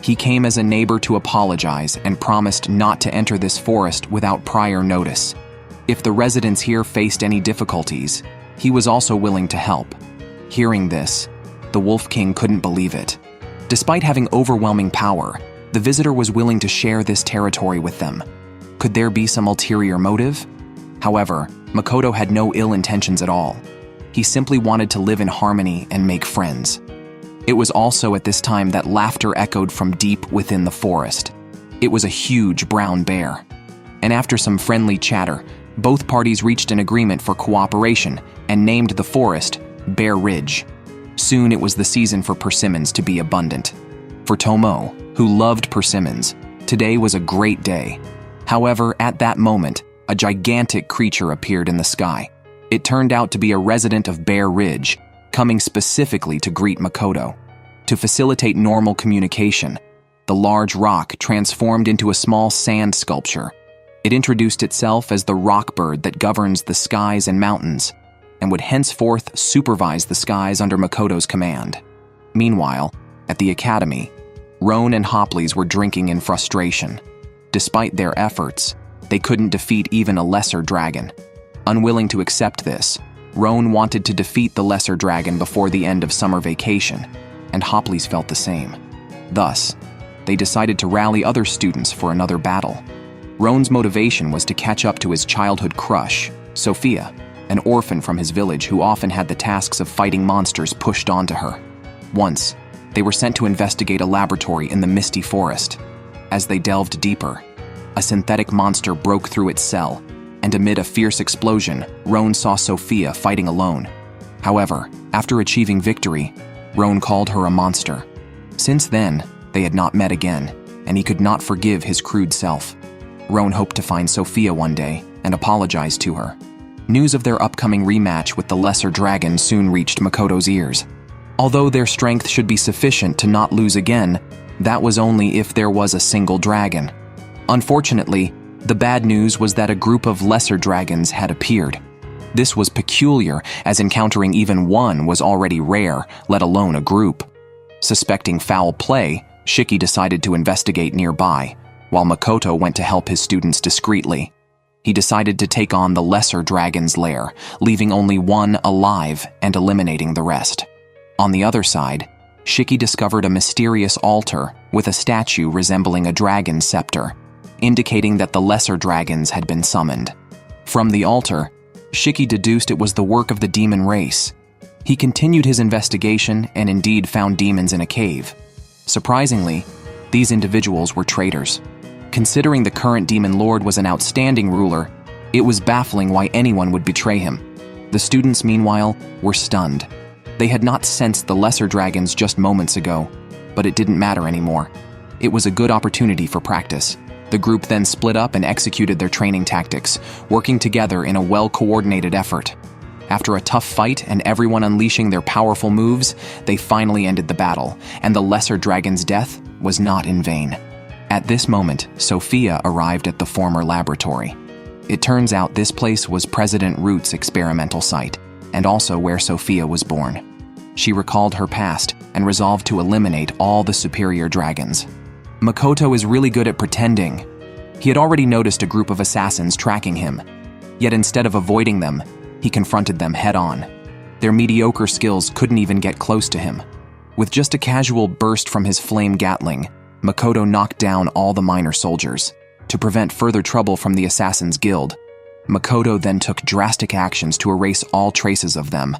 He came as a neighbor to apologize and promised not to enter this forest without prior notice. If the residents here faced any difficulties, he was also willing to help. Hearing this, the Wolf King couldn't believe it. Despite having overwhelming power, the visitor was willing to share this territory with them. Could there be some ulterior motive? However, Makoto had no ill intentions at all. He simply wanted to live in harmony and make friends. It was also at this time that laughter echoed from deep within the forest. It was a huge brown bear. And after some friendly chatter, both parties reached an agreement for cooperation and named the forest Bear Ridge. Soon it was the season for persimmons to be abundant. For Tomo, who loved persimmons, today was a great day. However, at that moment, a gigantic creature appeared in the sky. It turned out to be a resident of Bear Ridge, coming specifically to greet Makoto. To facilitate normal communication, the large rock transformed into a small sand sculpture. It introduced itself as the rock bird that governs the skies and mountains, and would henceforth supervise the skies under Makoto's command. Meanwhile, at the academy, Roan and Hopleys were drinking in frustration. Despite their efforts, they couldn't defeat even a lesser dragon. Unwilling to accept this, Roan wanted to defeat the lesser dragon before the end of summer vacation, and Hopleys felt the same. Thus, they decided to rally other students for another battle. Roan's motivation was to catch up to his childhood crush, Sophia, an orphan from his village who often had the tasks of fighting monsters pushed onto her. Once, they were sent to investigate a laboratory in the misty forest. As they delved deeper, a synthetic monster broke through its cell, and amid a fierce explosion, Roan saw Sophia fighting alone. However, after achieving victory, Roan called her a monster. Since then, they had not met again, and he could not forgive his crude self. Roan hoped to find Sophia one day and apologize to her. News of their upcoming rematch with the lesser dragon soon reached Makoto's ears. Although their strength should be sufficient to not lose again, that was only if there was a single dragon. Unfortunately, the bad news was that a group of lesser dragons had appeared. This was peculiar, as encountering even one was already rare, let alone a group. Suspecting foul play, Shiki decided to investigate nearby, while Makoto went to help his students discreetly. He decided to take on the lesser dragon's lair, leaving only one alive and eliminating the rest. On the other side, Shiki discovered a mysterious altar with a statue resembling a dragon's scepter, indicating that the lesser dragons had been summoned. From the altar, Shiki deduced it was the work of the demon race. He continued his investigation and indeed found demons in a cave. Surprisingly, these individuals were traitors. Considering the current demon lord was an outstanding ruler, it was baffling why anyone would betray him. The students, meanwhile, were stunned. They had not sensed the lesser dragons just moments ago, but it didn't matter anymore. It was a good opportunity for practice. The group then split up and executed their training tactics, working together in a well-coordinated effort. After a tough fight and everyone unleashing their powerful moves, they finally ended the battle, and the lesser dragon's death was not in vain. At this moment, Sophia arrived at the former laboratory. It turns out this place was President Root's experimental site, and also where Sophia was born. She recalled her past and resolved to eliminate all the superior dragons. Makoto is really good at pretending. He had already noticed a group of assassins tracking him, yet instead of avoiding them, he confronted them head-on. Their mediocre skills couldn't even get close to him. With just a casual burst from his flame gatling, Makoto knocked down all the minor soldiers. To prevent further trouble from the Assassin's Guild, Makoto then took drastic actions to erase all traces of them.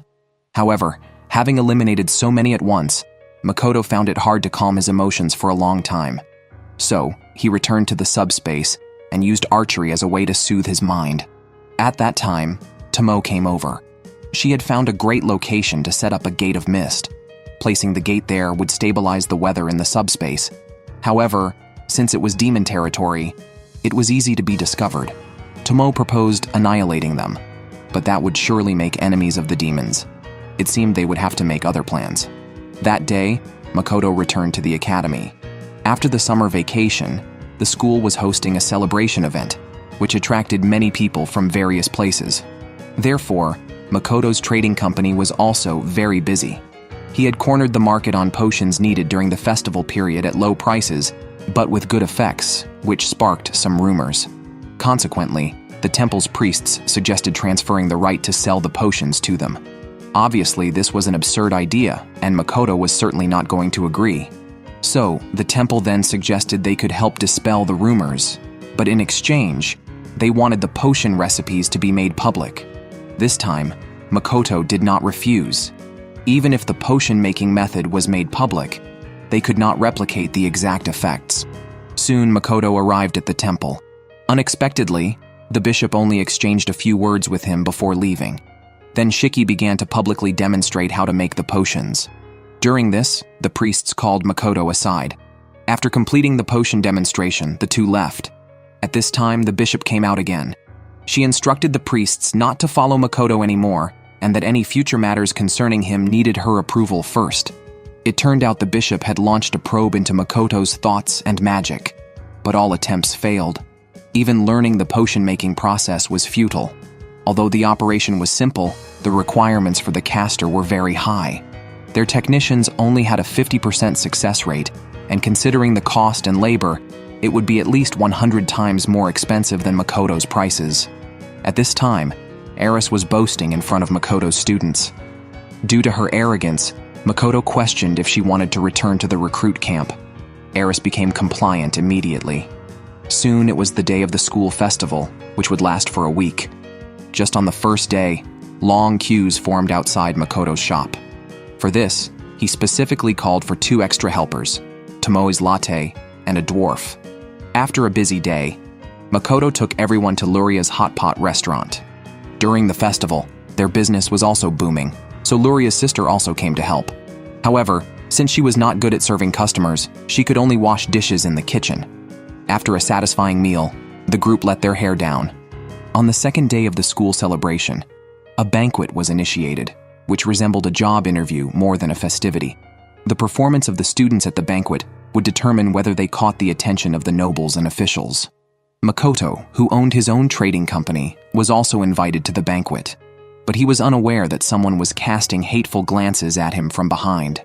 However, having eliminated so many at once, Makoto found it hard to calm his emotions for a long time. So, he returned to the subspace and used archery as a way to soothe his mind. At that time, Tomo came over. She had found a great location to set up a gate of mist. Placing the gate there would stabilize the weather in the subspace. However, since it was demon territory, it was easy to be discovered. Tomo proposed annihilating them, but that would surely make enemies of the demons. It seemed they would have to make other plans. That day, Makoto returned to the academy. After the summer vacation, the school was hosting a celebration event, which attracted many people from various places. Therefore, Makoto's trading company was also very busy. He had cornered the market on potions needed during the festival period at low prices, but with good effects, which sparked some rumors. Consequently, the temple's priests suggested transferring the right to sell the potions to them. Obviously, this was an absurd idea, and Makoto was certainly not going to agree. So, the temple then suggested they could help dispel the rumors, but in exchange, they wanted the potion recipes to be made public. This time, Makoto did not refuse. Even if the potion-making method was made public, they could not replicate the exact effects. Soon, Makoto arrived at the temple. Unexpectedly, the bishop only exchanged a few words with him before leaving. Then Shiki began to publicly demonstrate how to make the potions. During this, the priests called Makoto aside. After completing the potion demonstration, the two left. At this time, the bishop came out again. She instructed the priests not to follow Makoto anymore, and that any future matters concerning him needed her approval first. It turned out the bishop had launched a probe into Makoto's thoughts and magic, but all attempts failed. Even learning the potion-making process was futile. Although the operation was simple, the requirements for the caster were very high. Their technicians only had a 50% success rate, and considering the cost and labor, it would be at least 100 times more expensive than Makoto's prices. At this time, Eris was boasting in front of Makoto's students. Due to her arrogance, Makoto questioned if she wanted to return to the recruit camp. Eris became compliant immediately. Soon it was the day of the school festival, which would last for a week. Just on the first day, long queues formed outside Makoto's shop. For this, he specifically called for 2 extra helpers, Tomoe's latte and a dwarf. After a busy day, Makoto took everyone to Luria's hot pot restaurant. During the festival, their business was also booming, so Luria's sister also came to help. However, since she was not good at serving customers, she could only wash dishes in the kitchen. After a satisfying meal, the group let their hair down. On the second day of the school celebration, a banquet was initiated, which resembled a job interview more than a festivity. The performance of the students at the banquet would determine whether they caught the attention of the nobles and officials. Makoto, who owned his own trading company, was also invited to the banquet, but he was unaware that someone was casting hateful glances at him from behind.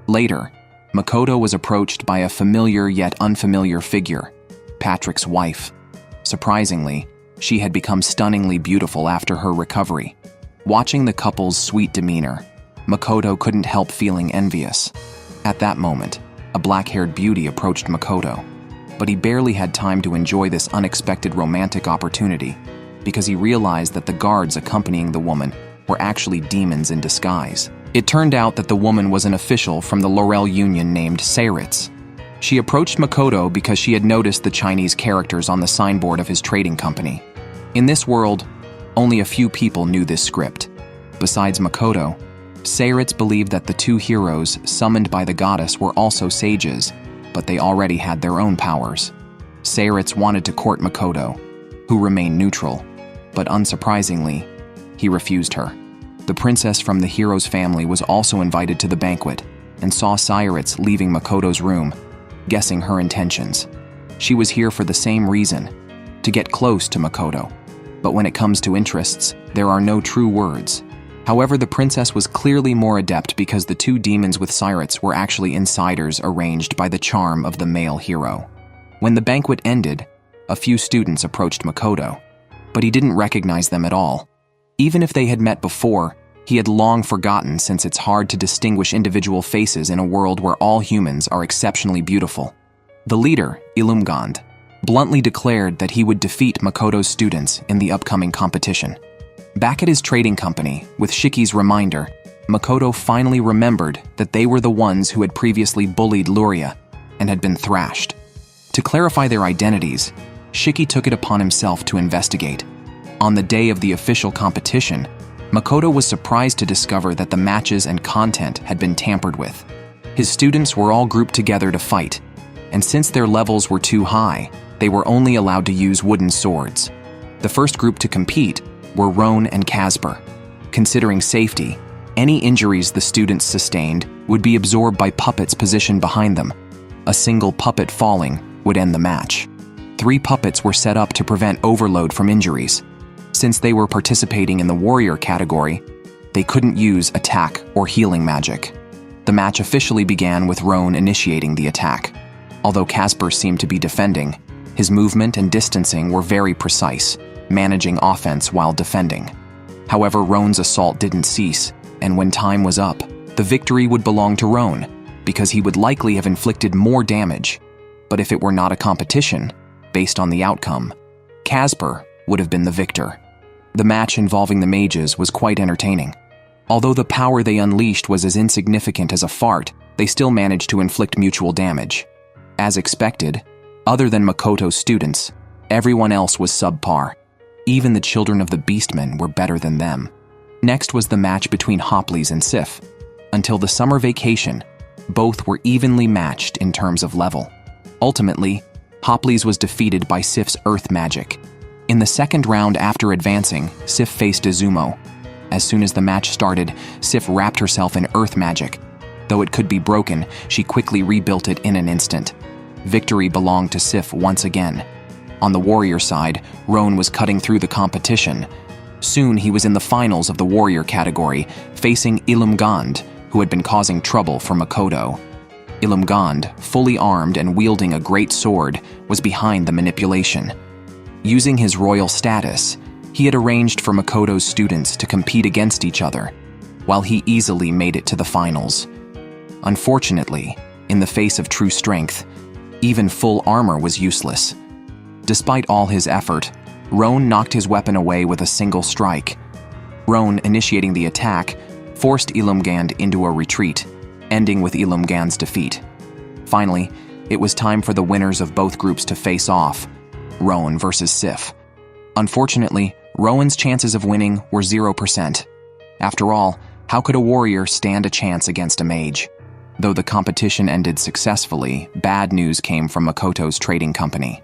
Later, Makoto was approached by a familiar yet unfamiliar figure, Patrick's wife. Surprisingly, she had become stunningly beautiful after her recovery. Watching the couple's sweet demeanor, Makoto couldn't help feeling envious. At that moment, a black-haired beauty approached Makoto, but he barely had time to enjoy this unexpected romantic opportunity because he realized that the guards accompanying the woman were actually demons in disguise. It turned out that the woman was an official from the Laurel Union named Seiritz. She approached Makoto because she had noticed the Chinese characters on the signboard of his trading company. In this world, only a few people knew this script. Besides Makoto, Seiritz believed that the two heroes summoned by the goddess were also sages, but they already had their own powers. Seiritz wanted to court Makoto, who remained neutral, but unsurprisingly, he refused her. The princess from the hero's family was also invited to the banquet and saw Seiritz leaving Makoto's room, guessing her intentions. She was here for the same reason, to get close to Makoto. But when it comes to interests, there are no true words. However, the princess was clearly more adept because the two demons with Seiritz were actually insiders arranged by the charm of the male hero. When the banquet ended, a few students approached Makoto, but he didn't recognize them at all. Even if they had met before, he had long forgotten since it's hard to distinguish individual faces in a world where all humans are exceptionally beautiful. The leader, Ilumgand, bluntly declared that he would defeat Makoto's students in the upcoming competition. Back at his trading company, with Shiki's reminder, Makoto finally remembered that they were the ones who had previously bullied Luria and had been thrashed. To clarify their identities, Shiki took it upon himself to investigate. On the day of the official competition, Makoto was surprised to discover that the matches and content had been tampered with. His students were all grouped together to fight, and since their levels were too high, they were only allowed to use wooden swords. The first group to compete were Roan and Casper. Considering safety, any injuries the students sustained would be absorbed by puppets positioned behind them. A single puppet falling would end the match. 3 puppets were set up to prevent overload from injuries. Since they were participating in the warrior category, they couldn't use attack or healing magic. The match officially began with Roan initiating the attack. Although Casper seemed to be defending, his movement and distancing were very precise, managing offense while defending. However, Roan's assault didn't cease, and when time was up, the victory would belong to Roan, because he would likely have inflicted more damage. But if it were not a competition, based on the outcome, Casper would have been the victor. The match involving the mages was quite entertaining. Although the power they unleashed was as insignificant as a fart, they still managed to inflict mutual damage. As expected, other than Makoto's students, everyone else was subpar. Even the children of the Beastmen were better than them. Next was the match between Hopleys and Sif. Until the summer vacation, both were evenly matched in terms of level. Ultimately, Hopleys was defeated by Sif's earth magic. In the second round after advancing, Sif faced Izumo. As soon as the match started, Sif wrapped herself in earth magic. Though it could be broken, she quickly rebuilt it in an instant. Victory belonged to Sif once again. On the warrior side, Roan was cutting through the competition. Soon he was in the finals of the warrior category, facing Ilumgand, who had been causing trouble for Makoto. Ilumgand, fully armed and wielding a great sword, was behind the manipulation. Using his royal status, he had arranged for Makoto's students to compete against each other, while he easily made it to the finals. Unfortunately, in the face of true strength, even full armor was useless. Despite all his effort, Roan knocked his weapon away with a single strike. Roan, initiating the attack, forced Ilumgand into a retreat, ending with Ilumgand's defeat. Finally, it was time for the winners of both groups to face off, Roan versus Sif. Unfortunately, Roan's chances of winning were 0%. After all, how could a warrior stand a chance against a mage? Though the competition ended successfully, bad news came from Makoto's trading company.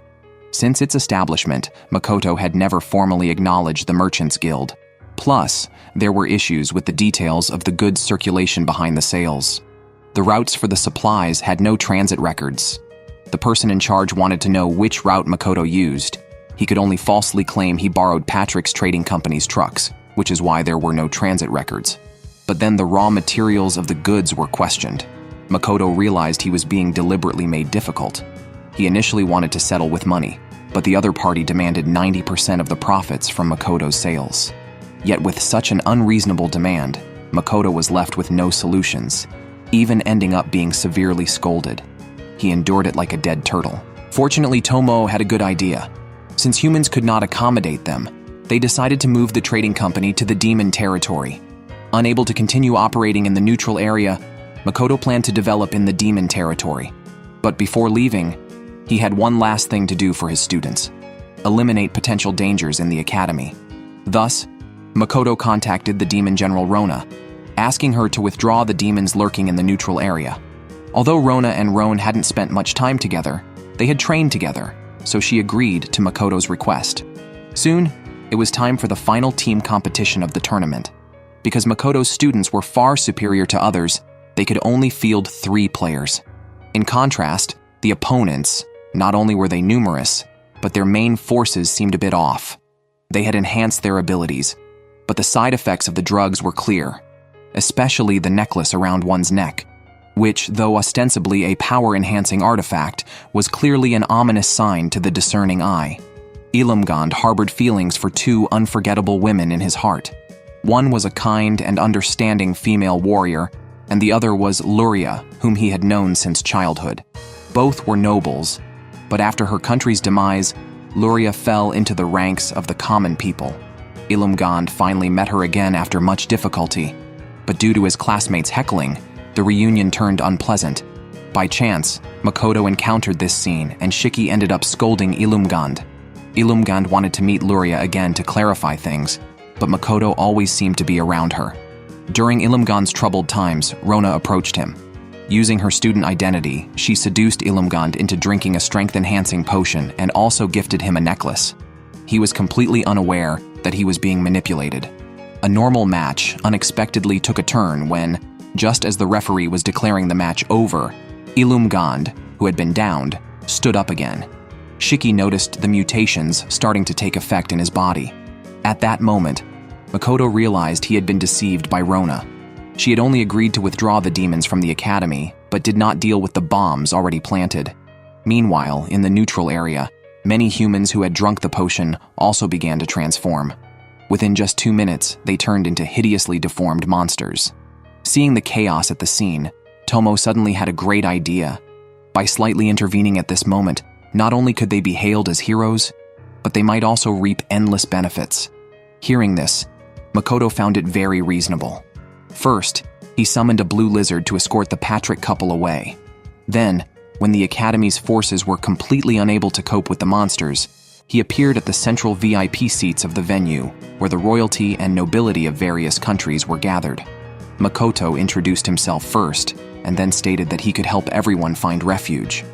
Since its establishment, Makoto had never formally acknowledged the Merchants Guild. Plus, there were issues with the details of the goods circulation behind the sales. The routes for the supplies had no transit records. The person in charge wanted to know which route Makoto used. He could only falsely claim he borrowed Patrick's trading company's trucks, which is why there were no transit records. But then the raw materials of the goods were questioned. Makoto realized he was being deliberately made difficult. He initially wanted to settle with money, but the other party demanded 90% of the profits from Makoto's sales. Yet with such an unreasonable demand, Makoto was left with no solutions, even ending up being severely scolded. He endured it like a dead turtle. Fortunately, Tomo had a good idea. Since humans could not accommodate them, they decided to move the trading company to the demon territory. Unable to continue operating in the neutral area, Makoto planned to develop in the demon territory. But before leaving, he had one last thing to do for his students: eliminate potential dangers in the academy. Thus, Makoto contacted the demon general Rona, asking her to withdraw the demons lurking in the neutral area. Although Rona and Roan hadn't spent much time together, they had trained together, so she agreed to Makoto's request. Soon, it was time for the final team competition of the tournament. Because Makoto's students were far superior to others, they could only field 3 players. In contrast, the opponents, not only were they numerous, but their main forces seemed a bit off. They had enhanced their abilities, but the side effects of the drugs were clear, especially the necklace around one's neck, which, though ostensibly a power-enhancing artifact, was clearly an ominous sign to the discerning eye. Ilumgand harbored feelings for 2 unforgettable women in his heart. One was a kind and understanding female warrior, and the other was Luria, whom he had known since childhood. Both were nobles, but after her country's demise, Luria fell into the ranks of the common people. Ilumgand finally met her again after much difficulty, but due to his classmates' heckling, the reunion turned unpleasant. By chance, Makoto encountered this scene, and Shiki ended up scolding Ilumgand. Ilumgand wanted to meet Luria again to clarify things, but Makoto always seemed to be around her. During Ilumgand's troubled times, Rona approached him. Using her student identity, she seduced Ilumgand into drinking a strength-enhancing potion and also gifted him a necklace. He was completely unaware that he was being manipulated. A normal match unexpectedly took a turn when, just as the referee was declaring the match over, Ilumgand, who had been downed, stood up again. Shiki noticed the mutations starting to take effect in his body. At that moment, Makoto realized he had been deceived by Rona. She had only agreed to withdraw the demons from the academy, but did not deal with the bombs already planted. Meanwhile, in the neutral area, many humans who had drunk the potion also began to transform. Within just 2 minutes, they turned into hideously deformed monsters. Seeing the chaos at the scene, Tomo suddenly had a great idea. By slightly intervening at this moment, not only could they be hailed as heroes, but they might also reap endless benefits. Hearing this, Makoto found it very reasonable. First, he summoned a blue lizard to escort the Patrick couple away. Then, when the Academy's forces were completely unable to cope with the monsters, he appeared at the central VIP seats of the venue, where the royalty and nobility of various countries were gathered. Makoto introduced himself first, and then stated that he could help everyone find refuge.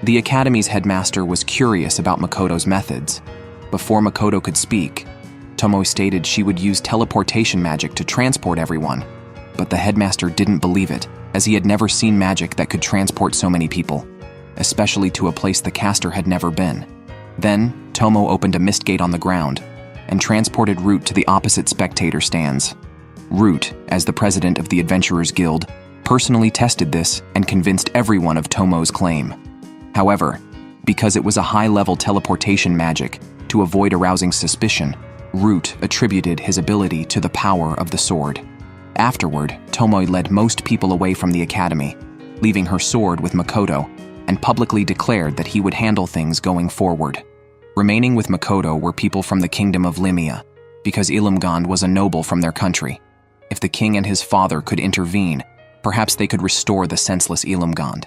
The Academy's headmaster was curious about Makoto's methods. Before Makoto could speak, Tomo stated she would use teleportation magic to transport everyone, but the headmaster didn't believe it, as he had never seen magic that could transport so many people, especially to a place the caster had never been. Then, Tomo opened a mist gate on the ground and transported Root to the opposite spectator stands. Root, as the president of the Adventurers Guild, personally tested this and convinced everyone of Tomo's claim. However, because it was a high-level teleportation magic, to avoid arousing suspicion, Root attributed his ability to the power of the sword. Afterward, Tomo led most people away from the academy, leaving her sword with Makoto, and publicly declared that he would handle things going forward. Remaining with Makoto were people from the kingdom of Limia, because Ilumgand was a noble from their country. If the king and his father could intervene, perhaps they could restore the senseless Ilumgand.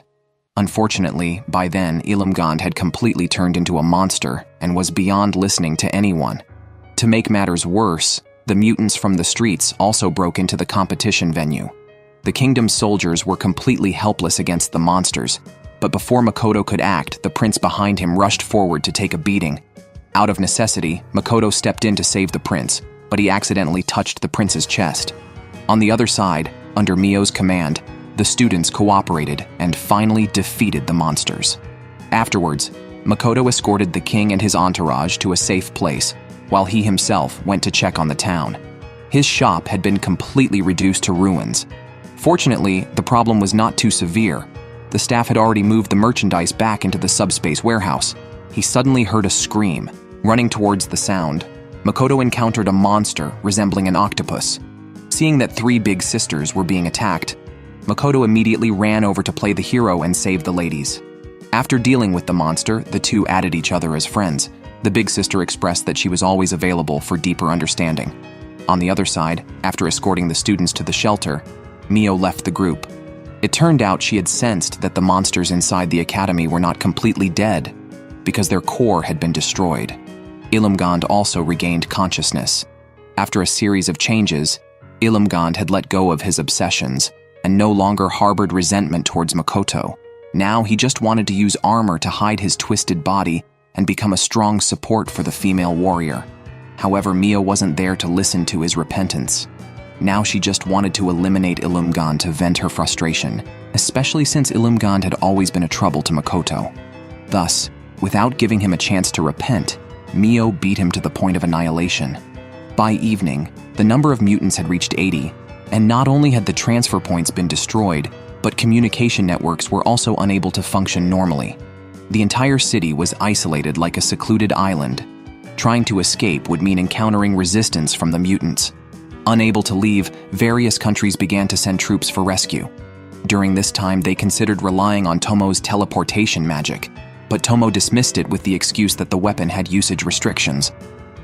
Unfortunately, by then, Ilumgand had completely turned into a monster and was beyond listening to anyone. To make matters worse, the mutants from the streets also broke into the competition venue. The kingdom's soldiers were completely helpless against the monsters, but before Makoto could act, the prince behind him rushed forward to take a beating. Out of necessity, Makoto stepped in to save the prince, but he accidentally touched the prince's chest. On the other side, under Mio's command, the students cooperated and finally defeated the monsters. Afterwards, Makoto escorted the king and his entourage to a safe place, while he himself went to check on the town. His shop had been completely reduced to ruins. Fortunately, the problem was not too severe. The staff had already moved the merchandise back into the subspace warehouse. He suddenly heard a scream. Running towards the sound, Makoto encountered a monster resembling an octopus. Seeing that 3 big sisters were being attacked, Makoto immediately ran over to play the hero and save the ladies. After dealing with the monster, the two added each other as friends. The big sister expressed that she was always available for deeper understanding. On the other side, after escorting the students to the shelter, Mio left the group. It turned out she had sensed that the monsters inside the academy were not completely dead, because their core had been destroyed. Ilumgand also regained consciousness. After a series of changes, Ilumgand had let go of his obsessions and no longer harbored resentment towards Makoto. Now he just wanted to use armor to hide his twisted body and become a strong support for the female warrior. However, Mio wasn't there to listen to his repentance. Now she just wanted to eliminate Ilumgand to vent her frustration, especially since Ilumgand had always been a trouble to Makoto. Thus, without giving him a chance to repent, Mio beat him to the point of annihilation. By evening, the number of mutants had reached 80, and not only had the transfer points been destroyed, but communication networks were also unable to function normally. The entire city was isolated like a secluded island. Trying to escape would mean encountering resistance from the mutants. Unable to leave, various countries began to send troops for rescue. During this time, they considered relying on Tomo's teleportation magic, but Tomo dismissed it with the excuse that the weapon had usage restrictions.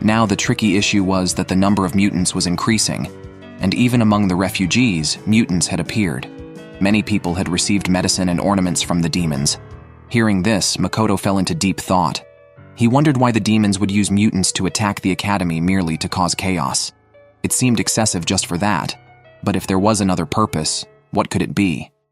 Now the tricky issue was that the number of mutants was increasing, and even among the refugees, mutants had appeared. Many people had received medicine and ornaments from the demons. Hearing this, Makoto fell into deep thought. He wondered why the demons would use mutants to attack the academy merely to cause chaos. It seemed excessive just for that, but if there was another purpose, what could it be?